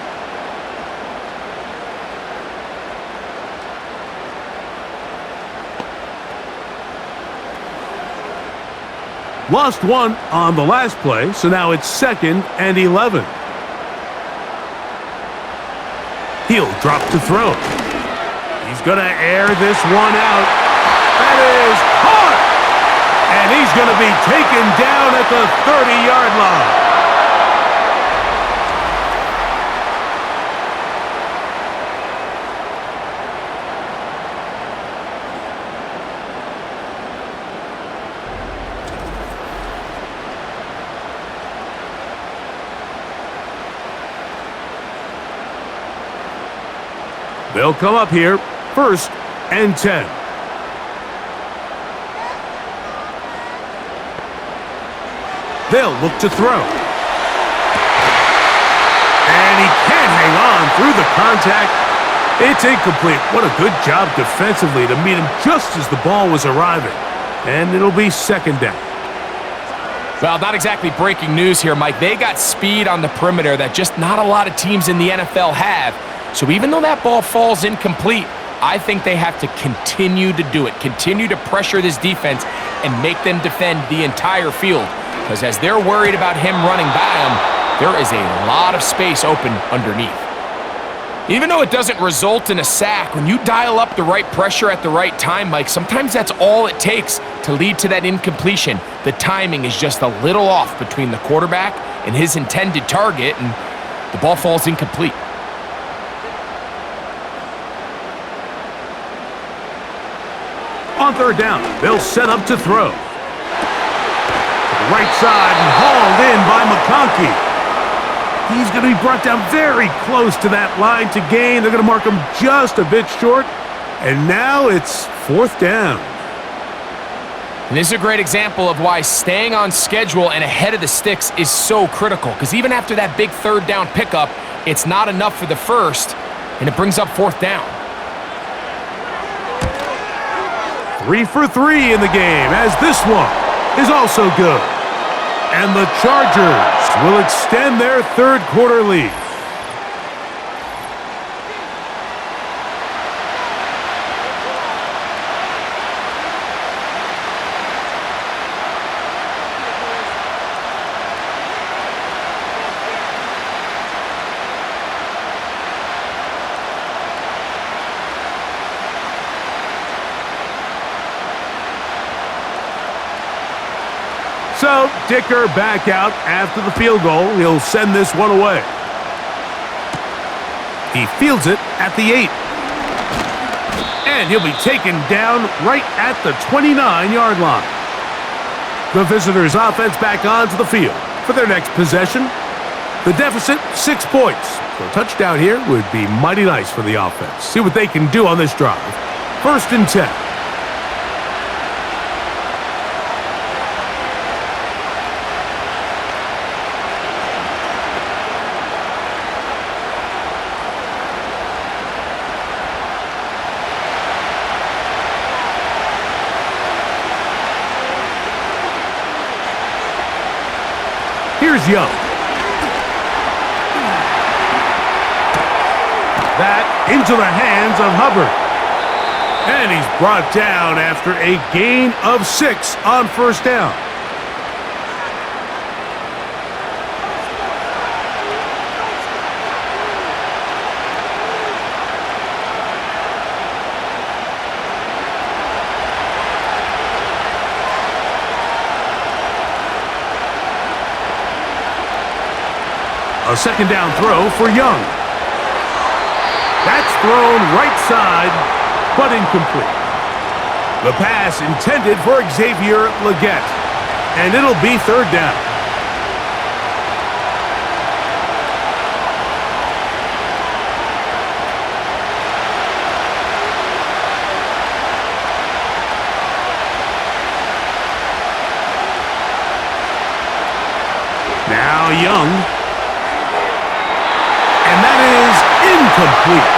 [SPEAKER 2] Lost one on the last play, so now it's 2nd and 11. He'll drop to throw. He's going to air this one out. That is caught! And he's going to be taken down at the 30-yard line. They'll come up here, 1st and 10. They'll look to throw. And he can't hang on through the contact. It's incomplete. What a good job defensively to meet him just as the ball was arriving. And it'll be 2nd down.
[SPEAKER 3] Well, not exactly breaking news here, Mike. They got speed on the perimeter that just not a lot of teams in the NFL have. So even though that ball falls incomplete, I think they have to continue to do it, continue to pressure this defense and make them defend the entire field. Because as they're worried about him running by them, there is a lot of space open underneath. Even though it doesn't result in a sack, when you dial up the right pressure at the right time, Mike, sometimes that's all it takes to lead to that incompletion. The timing is just a little off between the quarterback and his intended target, and the ball falls incomplete.
[SPEAKER 2] On 3rd down, they'll set up to throw. Right side and hauled in by McConkey. He's going to be brought down very close to that line to gain. They're going to mark him just a bit short. And now it's 4th down.
[SPEAKER 3] And this is a great example of why staying on schedule and ahead of the sticks is so critical. Because even after that big 3rd down pickup, it's not enough for the 1st, and it brings up 4th down.
[SPEAKER 2] 3 for 3 in the game, as this one is also good. And the Chargers will extend their 3rd quarter lead. So, Dicker back out after the field goal. He'll send this one away. He fields it at the 8. And he'll be taken down right at the 29-yard line. The visitors' offense back onto the field for their next possession. The deficit, 6 points. So a touchdown here would be mighty nice for the offense. See what they can do on this drive. 1st and 10. Here's Young. That into the hands of Hubbard. And he's brought down after a gain of 6 on 1st down. A 2nd down throw for Young. That's thrown right side, but incomplete. The pass intended for Xavier Legette, and it'll be 3rd down. Now Young. And that is incomplete.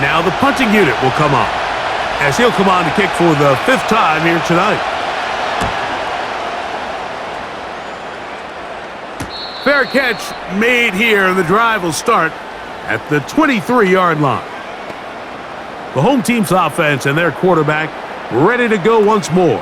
[SPEAKER 2] now the punting unit will come on, as he'll come on to kick for the 5th time here tonight. Fair catch made here, and the drive will start at the 23-yard line. The home team's offense and their quarterback ready to go once more.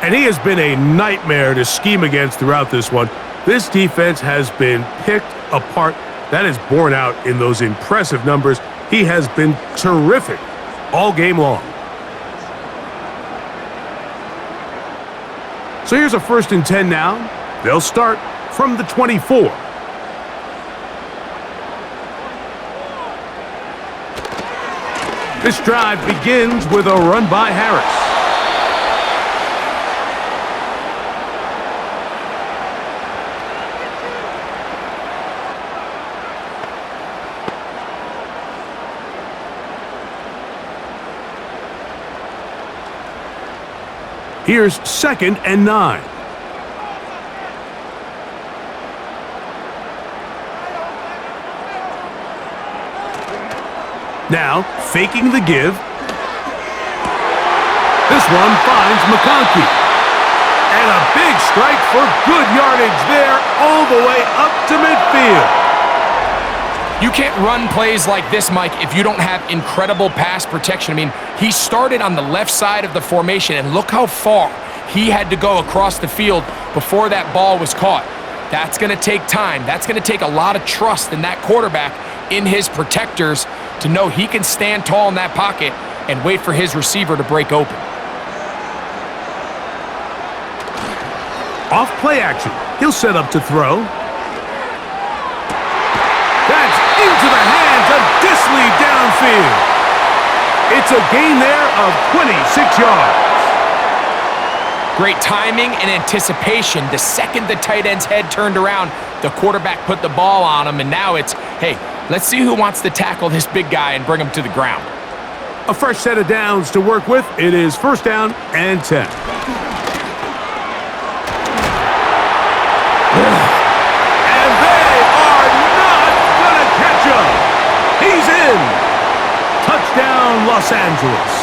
[SPEAKER 2] And he has been a nightmare to scheme against throughout this one. This defense has been picked apart. That is borne out in those impressive numbers. He has been terrific all game long. So here's a 1st and 10 now. They'll start from the 24. This drive begins with a run by Harris. Here's 2nd and 9. Now, faking the give. This one finds McConkey. And a big strike for good yardage there all the way up to midfield.
[SPEAKER 3] You can't run plays like this, Mike, if you don't have incredible pass protection. I mean, he started on the left side of the formation, and look how far he had to go across the field before that ball was caught. That's going to take time. That's going to take a lot of trust in that quarterback, in his protectors, to know he can stand tall in that pocket and wait for his receiver to break open.
[SPEAKER 2] Off play action. He'll set up to throw. That's into the hands of Disley downfield. It's a gain there of 26 yards.
[SPEAKER 3] Great timing and anticipation. The second the tight end's head turned around, the quarterback put the ball on him, and now it's, hey, let's see who wants to tackle this big guy and bring him to the ground.
[SPEAKER 2] A fresh set of downs to work with. It is 1st down and 10. And they are not going to catch him. He's in. Touchdown, Los Angeles.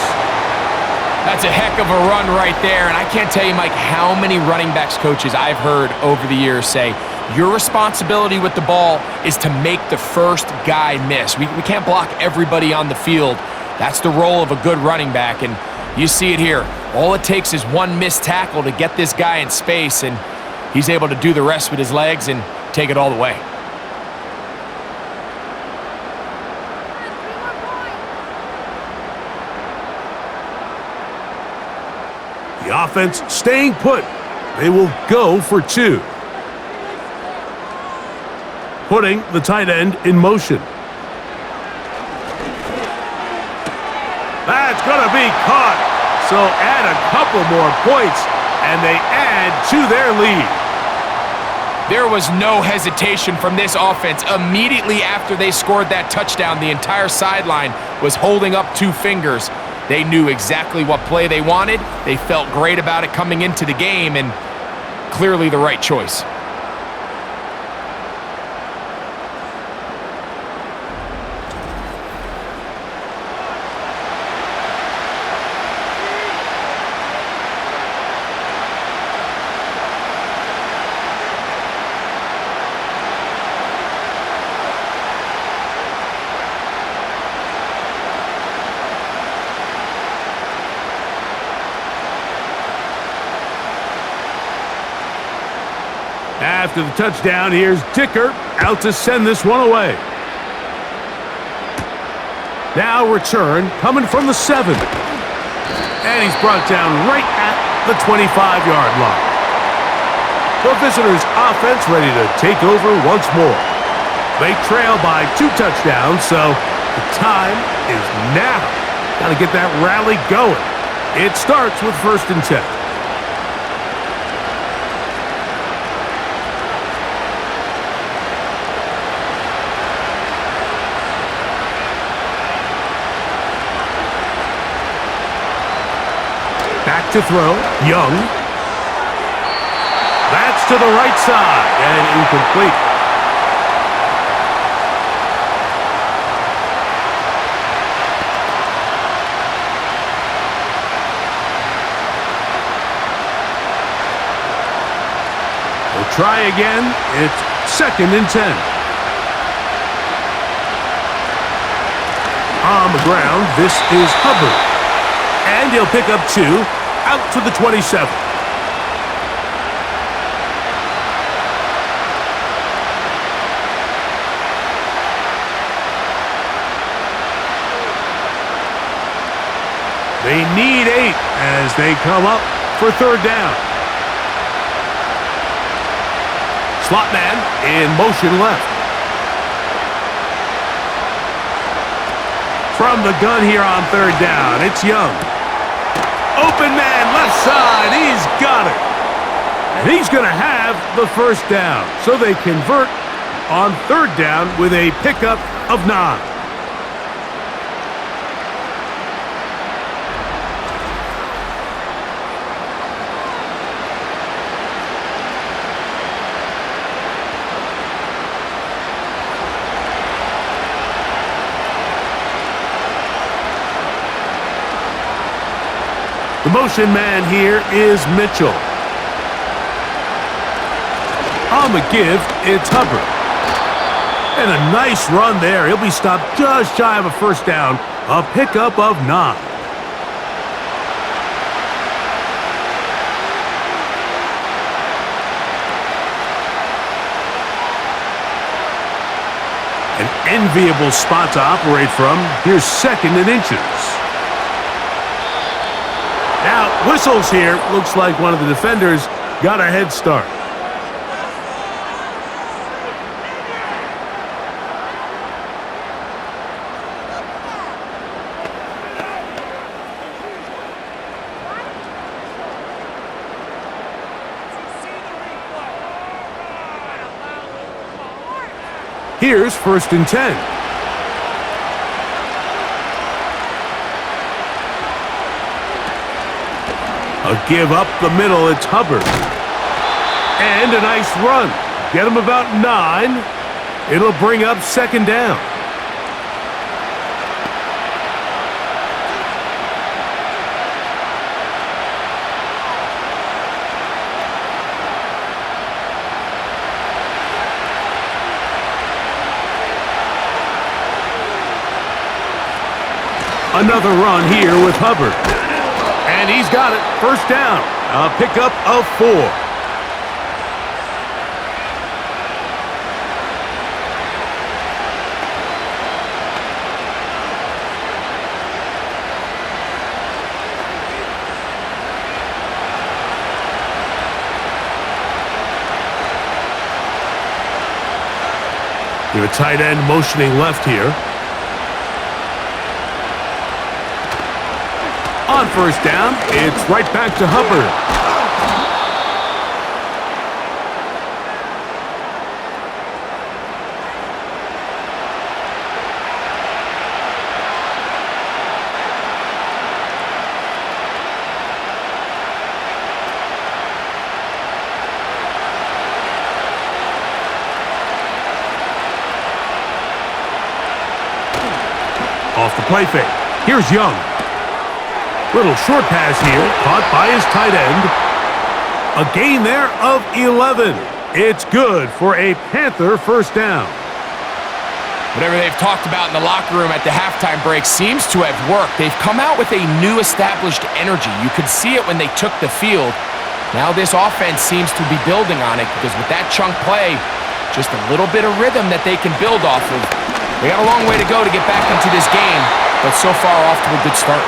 [SPEAKER 3] That's a heck of a run right there, and I can't tell you, Mike, how many running backs coaches I've heard over the years say, your responsibility with the ball is to make the first guy miss. We can't block everybody on the field. That's the role of a good running back, and you see it here. All it takes is one missed tackle to get this guy in space, and he's able to do the rest with his legs and take it all the way.
[SPEAKER 2] The offense staying put. They will go for 2. Putting the tight end in motion. That's going to be caught. So add a couple more points, and they add to their lead.
[SPEAKER 3] There was no hesitation from this offense. Immediately after they scored that touchdown, the entire sideline was holding up 2 fingers. They knew exactly what play they wanted. They felt great about it coming into the game, and clearly the right choice.
[SPEAKER 2] After the touchdown, here's Dicker out to send this one away. Now return coming from the 7. And he's brought down right at the 25-yard line. The visitors' offense ready to take over once more. They trail by 2 touchdowns, so the time is now. Got to get that rally going. It starts with 1st and 10. Back to throw, Young. That's to the right side, and incomplete. try again. It's 2nd and 10. On the ground, this is Hubbard. And he'll pick up 2 out to the 27. They need 8 as they come up for 3rd down. Slot man in motion left. From the gun here on 3rd down, it's Young. Open man, left side, he's got it. And he's going to have the 1st down. So they convert on 3rd down with a pickup of 9. The motion man here is Mitchell. On the give, it's Hubbard. And a nice run there. He'll be stopped just shy of a 1st down. A pickup of 9. An enviable spot to operate from. Here's 2nd and inches. Now, whistles here. Looks like one of the defenders got a head start. Here's 1st and 10. A give up the middle, it's Hubbard. And a nice run. Get him about 9. It'll bring up 2nd down. Another run here with Hubbard. And he's got it. 1st down. A pickup of 4. We have a tight end motioning left here. On 1st down, it's right back to Hubbard. Off the play fake. Here's Young. Little short pass here, caught by his tight end. A gain there of 11. It's good for a Panther 1st down.
[SPEAKER 3] Whatever they've talked about in the locker room at the halftime break seems to have worked. They've come out with a new established energy. You could see it when they took the field. Now this offense seems to be building on it because with that chunk play, just a little bit of rhythm that they can build off of. They got a long way to go to get back into this game, but so far off to a good start.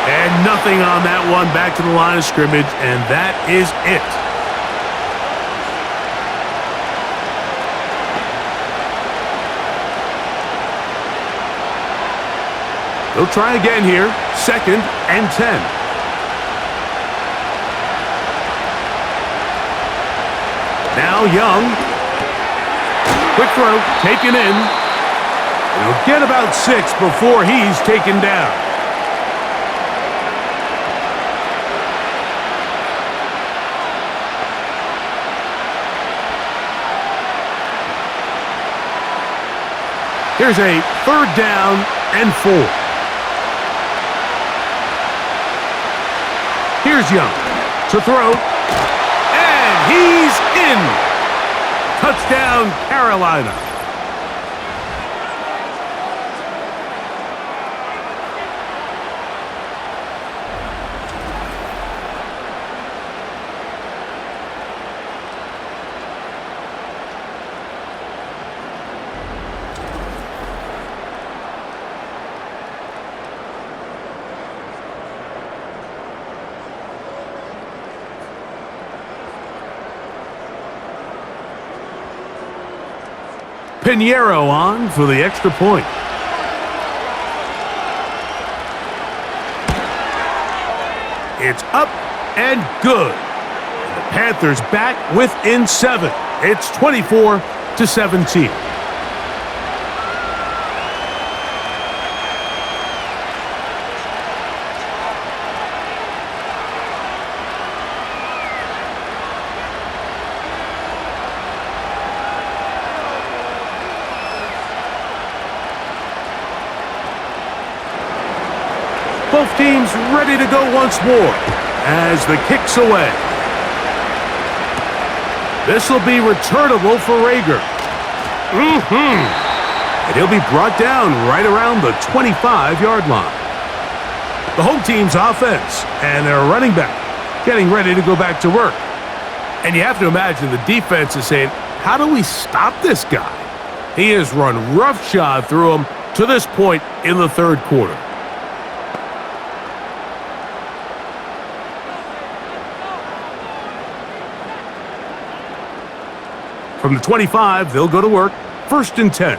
[SPEAKER 2] And nothing on that one, back to the line of scrimmage, and that is it. They'll try again here, 2nd and 10. Now Young. Quick throw, taken in. He'll get about 6 before he's taken down. Here's a 3rd down and 4. Here's Young to throw. And he's in. Touchdown, Carolina. Pinheiro on for the extra point. It's up and good. The Panthers back within 7. It's 24-17. Both teams ready to go once more as the kick's away. This will be returnable for Rager. And he'll be brought down right around the 25-yard line. The home team's offense and their running back getting ready to go back to work. And you have to imagine the defense is saying, how do we stop this guy? He has run roughshod through him to this point in the third quarter. From the 25, they'll go to work. 1st and 10.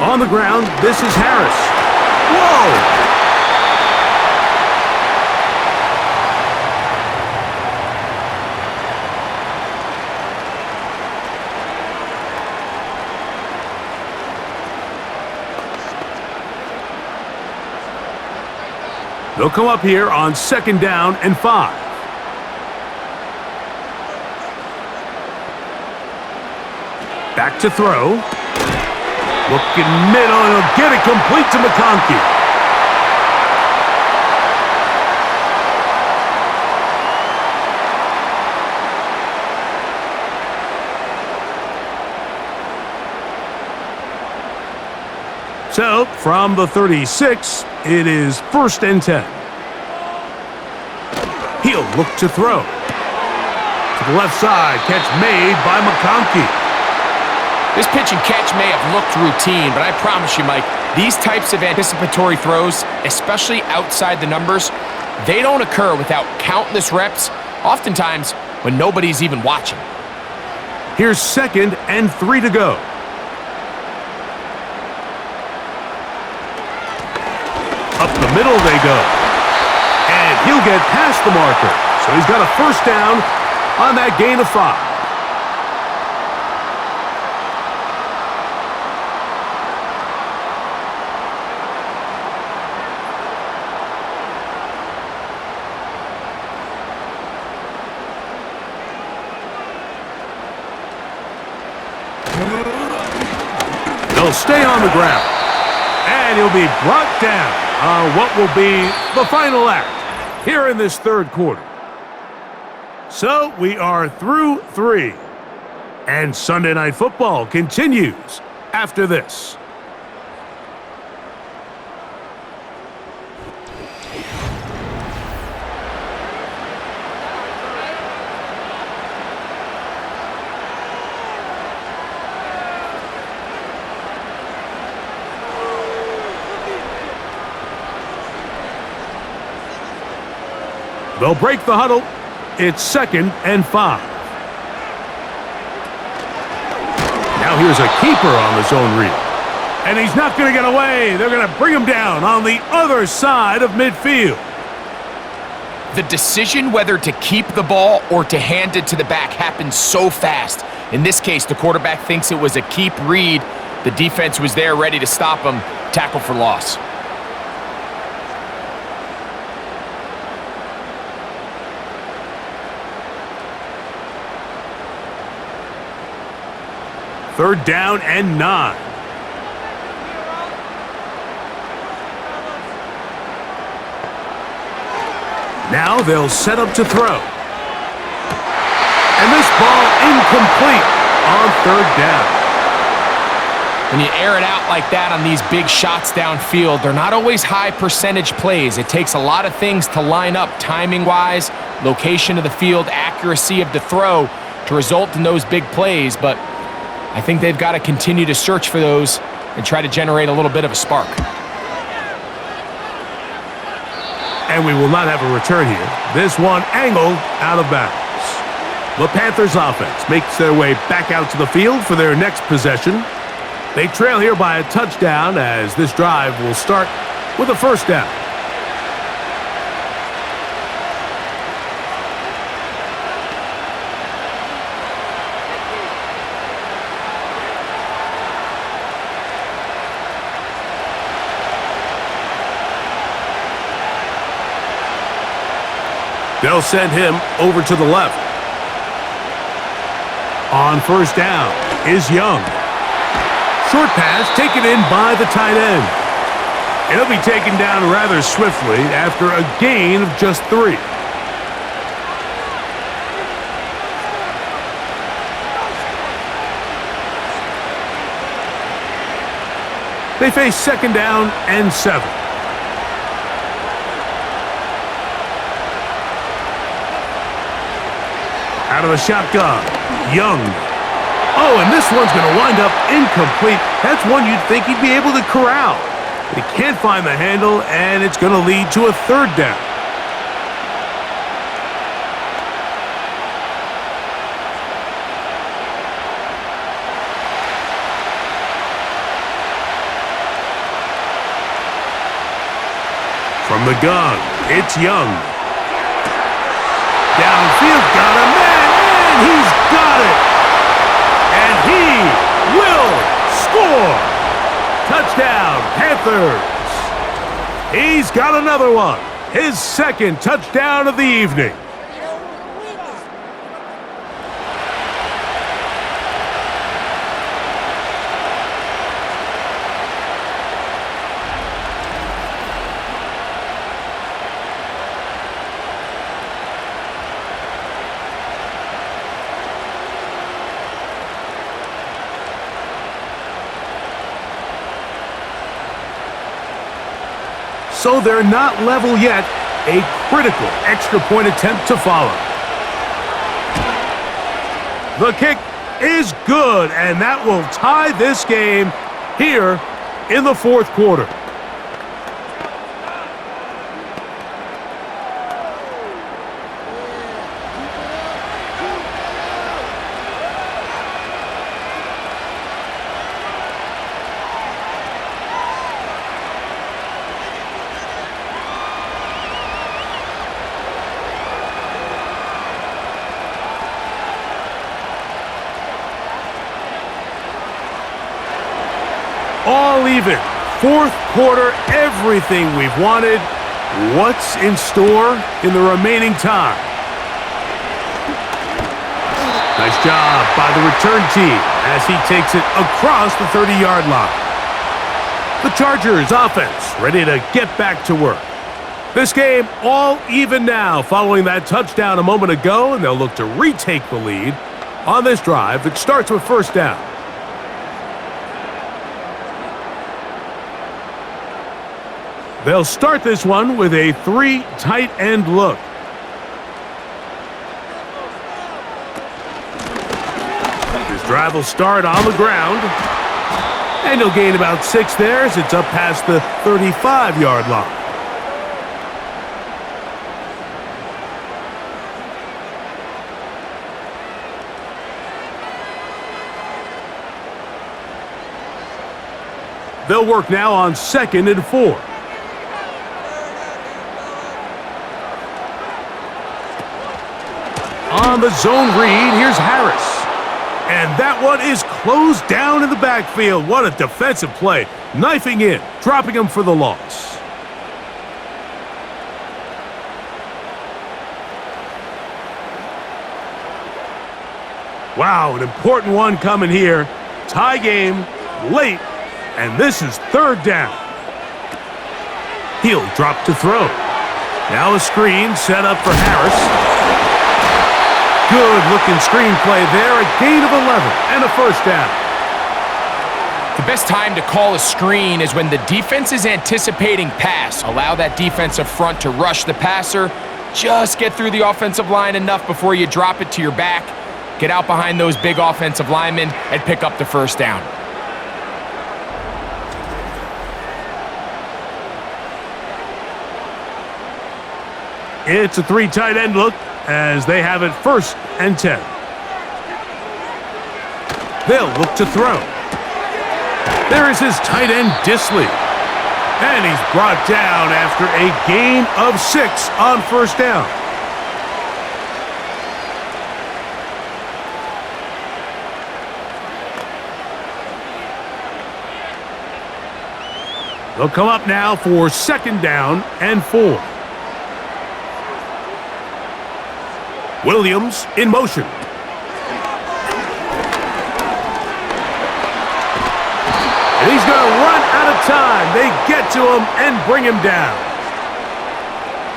[SPEAKER 2] On the ground, this is Harris. Whoa! They'll come up here on 2nd down and 5. Back to throw. Looking middle, and he'll get it complete to McConkey. So, from the 36, it is 1st and 10. He'll look to throw. To the left side, catch made by McConkey.
[SPEAKER 3] This pitch and catch may have looked routine, but I promise you, Mike, these types of anticipatory throws, especially outside the numbers, they don't occur without countless reps, oftentimes when nobody's even watching.
[SPEAKER 2] Here's 2nd and 3 to go. Up the middle they go. And he'll get past the marker. So he's got a 1st down on that gain of 5. He'll stay on the ground, and he'll be brought down on what will be the final act here in this third quarter. So we are through 3, and Sunday Night Football continues after this. They'll break the huddle. It's 2nd and 5. Now here's a keeper on the zone read. And he's not going to get away. They're going to bring him down on the other side of midfield.
[SPEAKER 3] The decision whether to keep the ball or to hand it to the back happens so fast. In this case, the quarterback thinks it was a keep read. The defense was there ready to stop him. Tackle for loss.
[SPEAKER 2] Third down and 9. Now they'll set up to throw. incomplete on third down.
[SPEAKER 3] When you air it out like that on these big shots downfield, they're not always high percentage plays. It takes a lot of things to line up timing-wise, location of the field, accuracy of the throw to result in those big plays, but I think they've got to continue to search for those and try to generate a little bit of a spark.
[SPEAKER 2] And we will not have a return here. This one angled out of bounds. The Panthers offense makes their way back out to the field for their next possession. They trail here by a touchdown as this drive will start with a first down. They'll send him over to the left. On first down is Young. Short pass taken in by the tight end. It'll be taken down rather swiftly after a gain of just 3. They face second down and 7. Out of the shotgun, Young. Oh, and this one's going to wind up incomplete. That's one you'd think he'd be able to corral. But he can't find the handle, and it's going to lead to a third down. From the gun, it's Young. Downfield, got a man, and he's got it. And he will score. Touchdown, Panthers. He's got another one. His second touchdown of the evening. So they're not level yet. A critical extra point attempt to follow. The kick is good, and that will tie this game here in the fourth quarter. All even. Fourth quarter, everything we've wanted. What's in store in the remaining time? Nice job by the return team as he takes it across the 30-yard line. The Chargers offense ready to get back to work. This game all even now following that touchdown a moment ago, and they'll look to retake the lead on this drive that starts with first down. They'll start this one with a 3 tight end look. This drive will start on the ground. And he'll gain about 6 there as it's up past the 35-yard line. They'll work now on 2nd and 4. On the zone read, here's Harris. And that one is closed down in the backfield. What a defensive play. Knifing in, dropping him for the loss. Wow, an important one coming here. Tie game, late, and this is third down. He'll drop to throw. Now a screen set up for Harris. Good-looking screenplay there. A gain of 11 and a first down.
[SPEAKER 3] The best time to call a screen is when the defense is anticipating pass. Allow that defensive front to rush the passer. Just get through the offensive line enough before you drop it to your back. Get out behind those big offensive linemen and pick up the first down.
[SPEAKER 2] It's a 3 tight end look as they have it 1st and 10. They'll look to throw. There is his tight end, Disley. And he's brought down after a gain of 6 on first down. They'll come up now for 2nd down and 4. Williams in motion. And he's going to run out of time. They get to him and bring him down.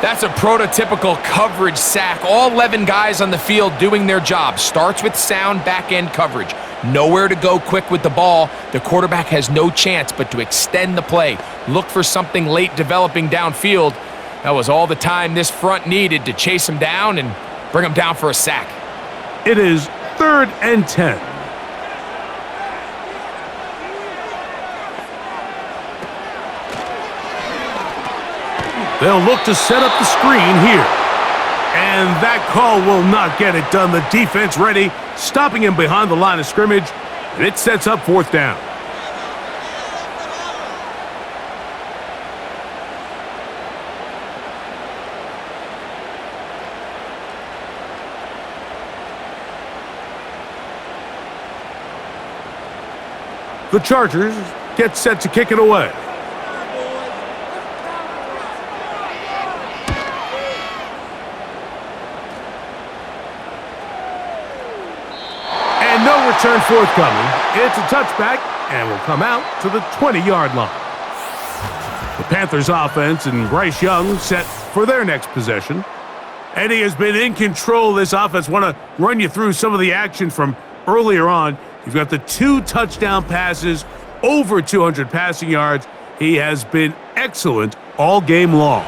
[SPEAKER 3] That's a prototypical coverage sack. All 11 guys on the field doing their job. Starts with sound back-end coverage. Nowhere to go quick with the ball. The quarterback has no chance but to extend the play. Look for something late developing downfield. That was all the time this front needed to chase him down and bring him down for a sack.
[SPEAKER 2] It is 3rd and 10. They'll look to set up the screen here. And that call will not get it done. The defense ready, stopping him behind the line of scrimmage. And it sets up 4th down. The Chargers get set to kick it away. And no return forthcoming. It's a touchback and will come out to the 20-yard line. The Panthers offense and Bryce Young set for their next possession. Eddie has been in control of this offense. Want to run you through some of the action from earlier on. You've got the 2 touchdown passes, over 200 passing yards. He has been excellent all game long.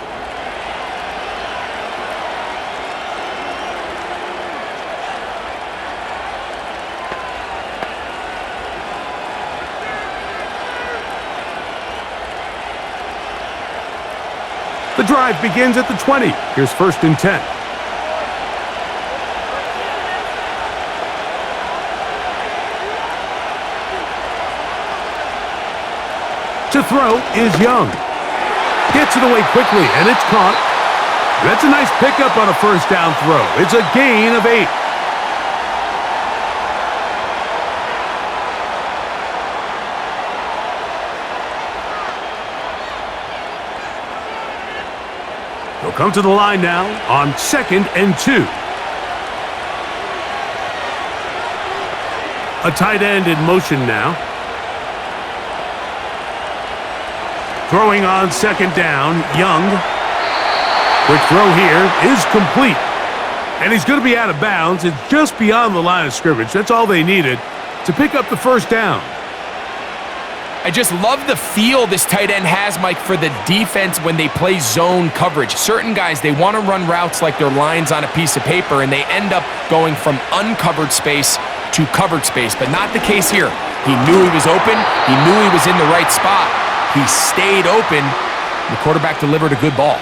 [SPEAKER 2] The drive begins at the 20. Here's 1st and 10. To throw is Young. Gets it away quickly, and it's caught. That's a nice pickup on a 1st down throw. It's a gain of 8. They'll come to the line now on 2nd and 2. A tight end in motion now. Throwing on 2nd down, Young. Quick throw here is complete. And he's going to be out of bounds. It's just beyond the line of scrimmage. That's all they needed to pick up the 1st down.
[SPEAKER 3] I just love the feel this tight end has, Mike, for the defense when they play zone coverage. Certain guys, they want to run routes like they're lines on a piece of paper, and they end up going from uncovered space to covered space, but not the case here. He knew he was open. He knew he was in the right spot. He stayed open. The quarterback delivered a good ball.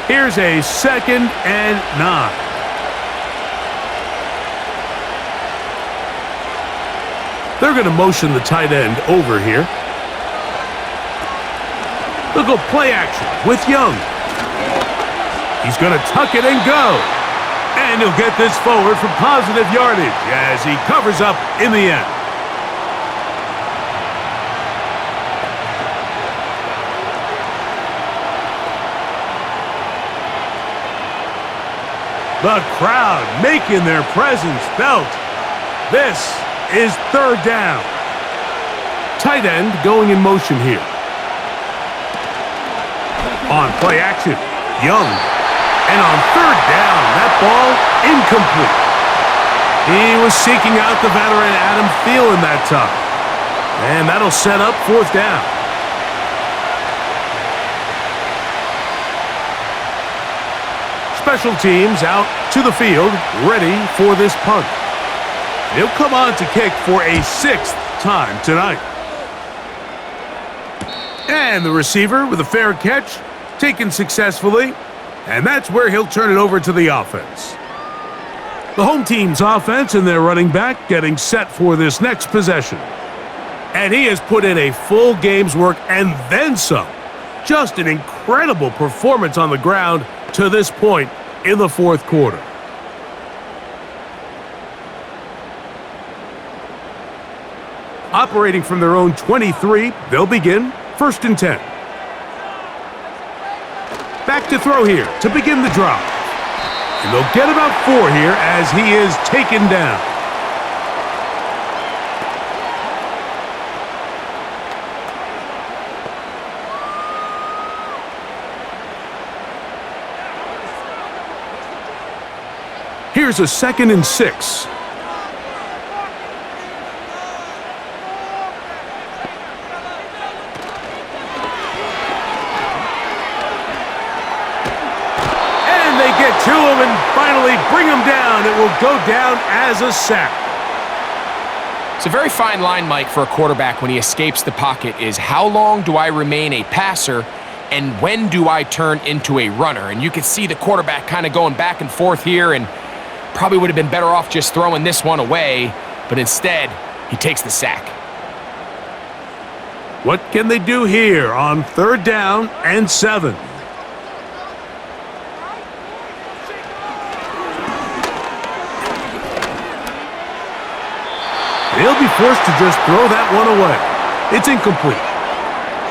[SPEAKER 2] Here's a 2nd and 9. They're going to motion the tight end over here. They'll go play action with Young. He's going to tuck it and go. And he'll get this forward for positive yardage as he covers up in the end. The crowd making their presence felt. This is 3rd down. tight end going in motion here. On play action, Young. And on third down, that ball incomplete. He was seeking out the veteran Adam Thielen that time. And that'll set up fourth down. Special teams out to the field, ready for this punt. He'll come on to kick for a sixth time tonight. And the receiver with a fair catch, taken successfully, and that's where he'll turn it over to the offense. The home team's offense and their running back getting set for this next possession. And he has put in a full game's work and then some. Just an incredible performance on the ground to this point in the fourth quarter. Operating from their own 23, they'll begin 1st and 10. Back to throw here to begin the drive. And they'll get about 4 here as he is taken down. Here's a 2nd and 6. To him and finally bring him down. It will go down as a sack.
[SPEAKER 3] It's a very fine line, Mike, for a quarterback when he escapes the pocket is how long do I remain a passer and when do I turn into a runner? And you can see the quarterback kind of going back and forth here and probably would have been better off just throwing this one away, but instead he takes the sack.
[SPEAKER 2] What can they do here on 3rd down and 7? He'll be forced to just throw that one away. It's incomplete.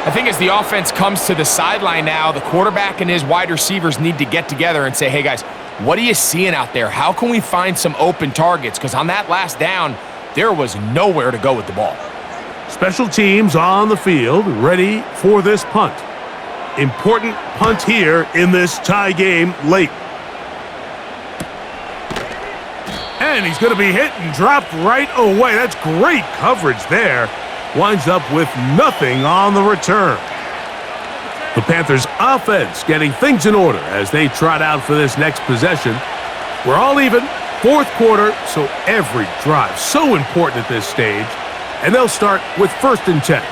[SPEAKER 3] I think as the offense comes to the sideline now, the quarterback and his wide receivers need to get together and say, hey guys, what are you seeing out there? How can we find some open targets? Because on that last down, there was nowhere to go with the ball.
[SPEAKER 2] Special teams on the field, ready for this punt. Important punt here in this tie game late. And he's going to be hit and dropped right away. That's great coverage there. Winds up with nothing on the return. The Panthers' offense getting things in order as they trot out for this next possession. We're all even, 4th quarter, so every drive so important at this stage. And they'll start with 1st and 10.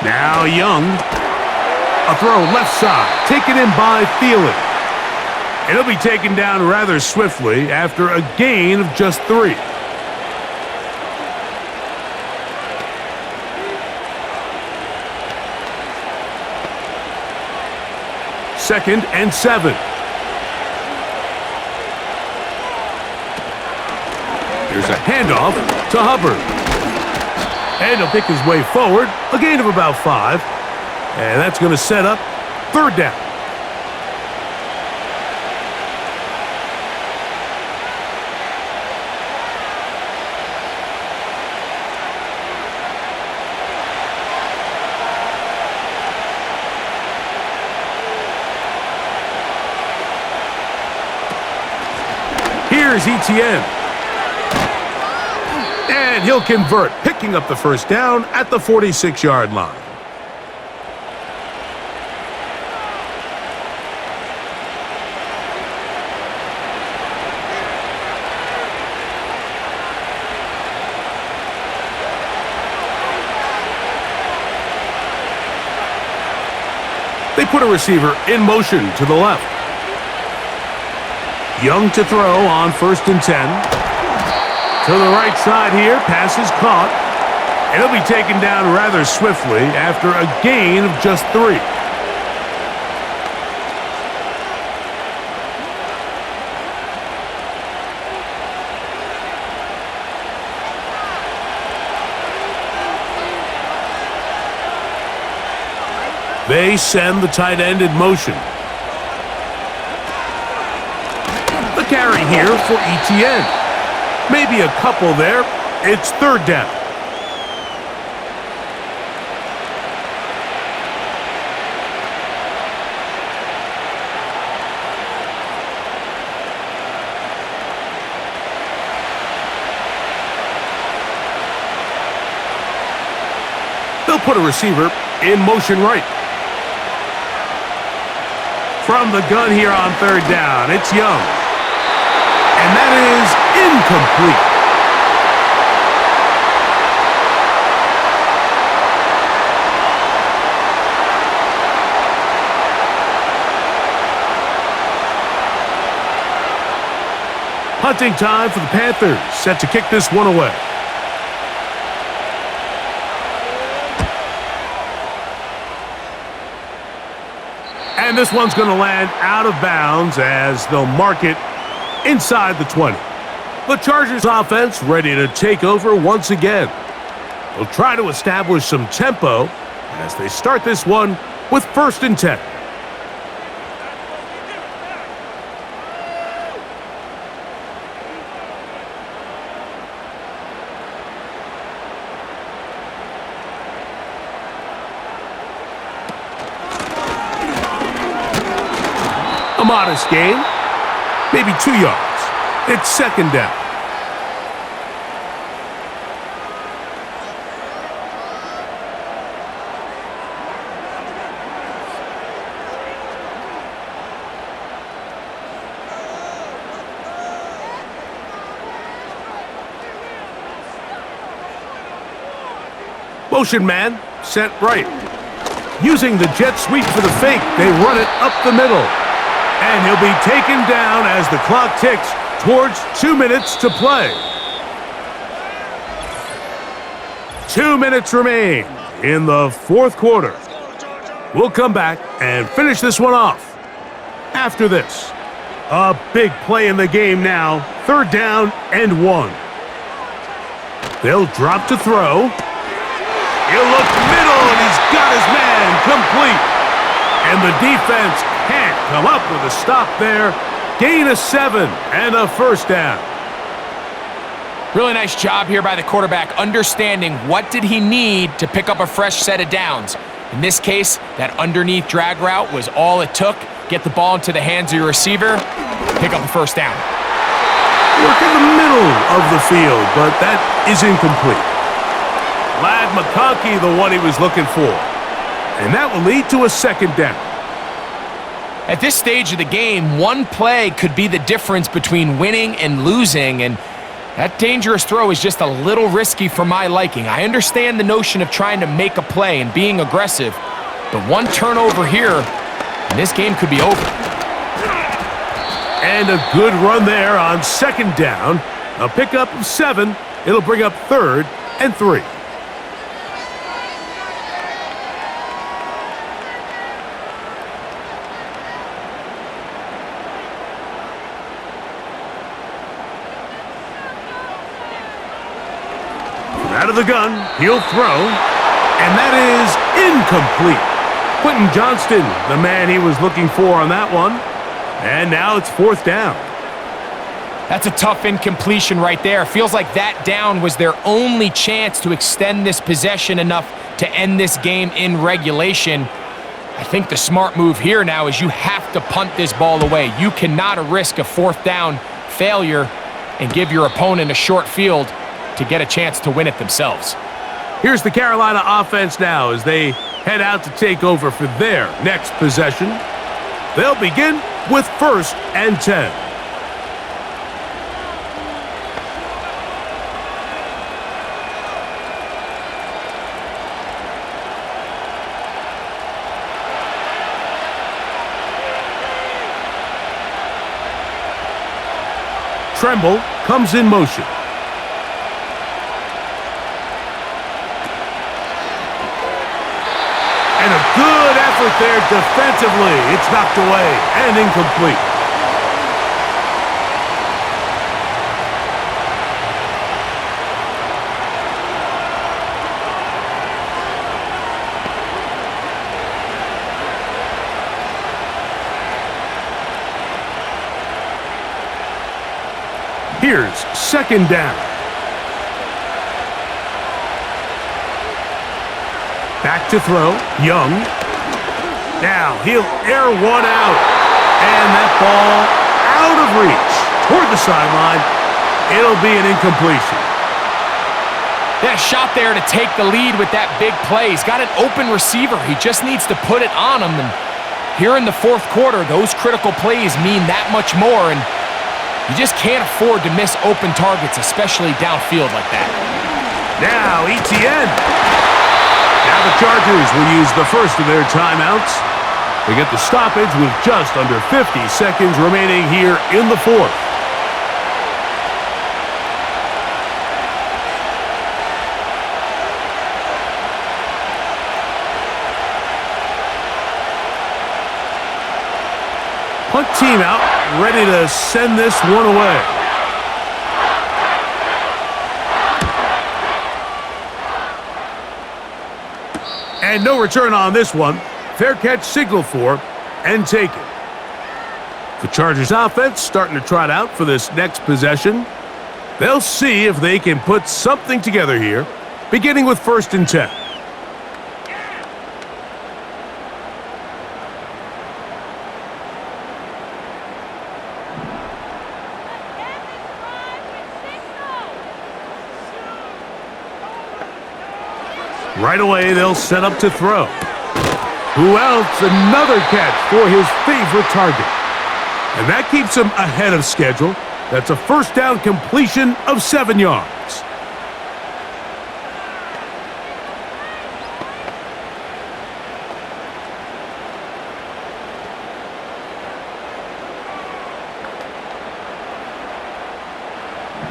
[SPEAKER 2] Now Young, a throw left side, taken in by Thielen. And he'll be taken down rather swiftly after a gain of just 3. Second and 7. Here's a handoff to Hubbard. And he'll pick his way forward, a gain of about 5. And that's going to set up 3rd down. Here's ETN. And he'll convert, picking up the 1st down at the 46-yard line. They put a receiver in motion to the left. Young to throw on 1st and 10. To the right side here, pass is caught. And he'll be taken down rather swiftly after a gain of just 3. They send the tight end in motion. The carry here for ETN. Maybe a couple there. It's third down. They'll put a receiver in motion right. From the gun here on third down, it's Young. And that is incomplete. Punting time for the Panthers, set to kick this one away. And this one's going to land out of bounds as they'll mark it inside the 20. The Chargers offense ready to take over once again. They'll try to establish some tempo as they start this one with 1st and 10. A modest gain, maybe 2 yards. It's 2nd down. Motion man, set right. Using the jet sweep for the fake, they run it up the middle. And he'll be taken down as the clock ticks towards 2 minutes to play. 2 minutes remain in the 4th quarter. We'll come back and finish this one off after this. A big play in the game now. 3rd down and 1. They'll drop to throw. He'll look middle, and he's got his man complete. And the defense can't come up with a stop there. Gain of 7 and a 1st down.
[SPEAKER 3] Really nice job here by the quarterback, understanding what did he need to pick up a fresh set of downs. In this case, that underneath drag route was all it took. Get the ball into the hands of your receiver, pick up a 1st down.
[SPEAKER 2] Work in the middle of the field, but that is incomplete. Lad McConkey, the one he was looking for. And that will lead to a 2nd down.
[SPEAKER 3] At this stage of the game, one play could be the difference between winning and losing, and that dangerous throw is just a little risky for my liking. I understand the notion of trying to make a play and being aggressive, but one turnover here, and this game could be over.
[SPEAKER 2] And a good run there on 2nd down. A pickup of 7. It'll bring up 3rd and 3. Out of the gun, he'll throw, and that is incomplete. Quentin Johnston, the man he was looking for on that one, and now it's 4th down.
[SPEAKER 3] That's a tough incompletion right there. Feels like that down was their only chance to extend this possession enough to end this game in regulation. I think the smart move here now is you have to punt this ball away. You cannot risk a 4th down failure and give your opponent a short field to get a chance to win it themselves.
[SPEAKER 2] Here's the Carolina offense now as they head out to take over for their next possession. They'll begin with 1st and 10. Tremble comes in motion. And a good effort there defensively. It's knocked away and incomplete. Here's second down. Back to throw, Young. Now he'll air one out. And that ball out of reach toward the sideline. It'll be an incompletion.
[SPEAKER 3] Yeah, shot there to take the lead with that big play. He's got an open receiver. He just needs to put it on him. And here in the fourth quarter, those critical plays mean that much more. And you just can't afford to miss open targets, especially downfield like that.
[SPEAKER 2] Now ETN. Now the Chargers will use the first of their timeouts. They get the stoppage with just under 50 seconds remaining here in the fourth. Punt team out, ready to send this one away. And no return on this one. Fair catch signaled for and taken. The Chargers offense starting to trot out for this next possession. They'll see if they can put something together here, beginning with 1st and 10. Right away, they'll set up to throw. Who else? Another catch for his favorite target. And that keeps him ahead of schedule. That's a first down completion of 7 yards.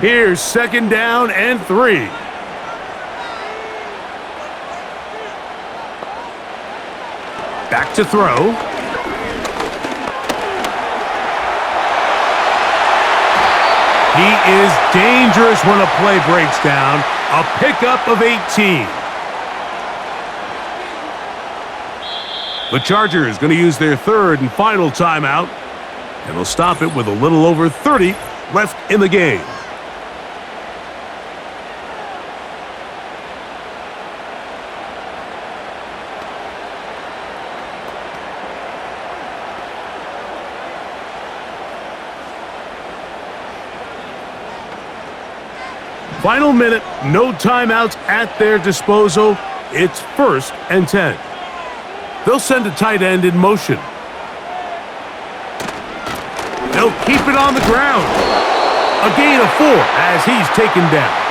[SPEAKER 2] Here's 2nd down and 3. Back to throw. He is dangerous when a play breaks down. A pickup of 18. The Chargers going to use their 3rd and final timeout, and they'll stop it with a little over 30 left in the game. Final minute, no timeouts at their disposal. It's 1st and 10. They'll send a tight end in motion. They'll keep it on the ground. A gain of 4 as he's taken down.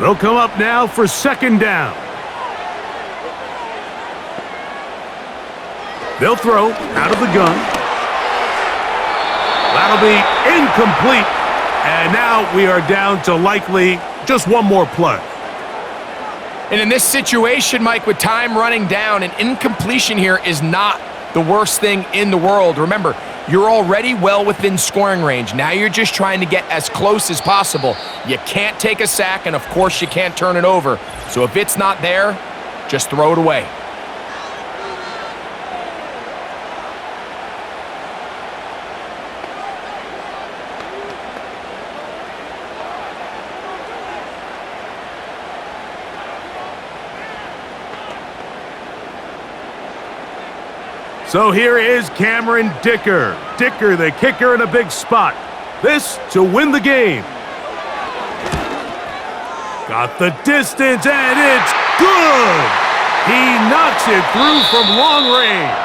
[SPEAKER 2] They'll come up now for 2nd down. They'll throw out of the gun. That'll be incomplete. And now we are down to likely just one more play.
[SPEAKER 3] And in this situation, Mike, with time running down, an incompletion here is not the worst thing in the world. Remember, you're already well within scoring range. Now you're just trying to get as close as possible. You can't take a sack, and of course you can't turn it over. So if it's not there, just throw it away.
[SPEAKER 2] So here is Cameron Dicker. Dicker, the kicker, in a big spot. This to win the game. Got the distance, and it's good! He knocks it through from long range.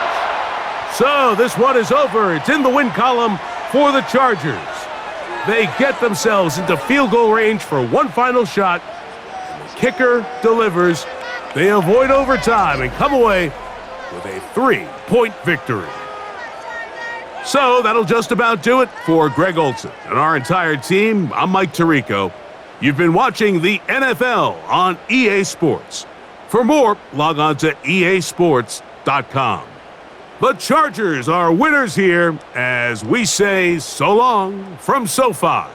[SPEAKER 2] So this one is over. It's in the win column for the Chargers. They get themselves into field goal range for one final shot. And the kicker delivers. They avoid overtime and come away with a 3-point victory. So that'll just about do it for Greg Olson and our entire team. I'm Mike Tirico. You've been watching the NFL on EA Sports. For more, log on to easports.com. The Chargers are winners here as we say so long from SoFi.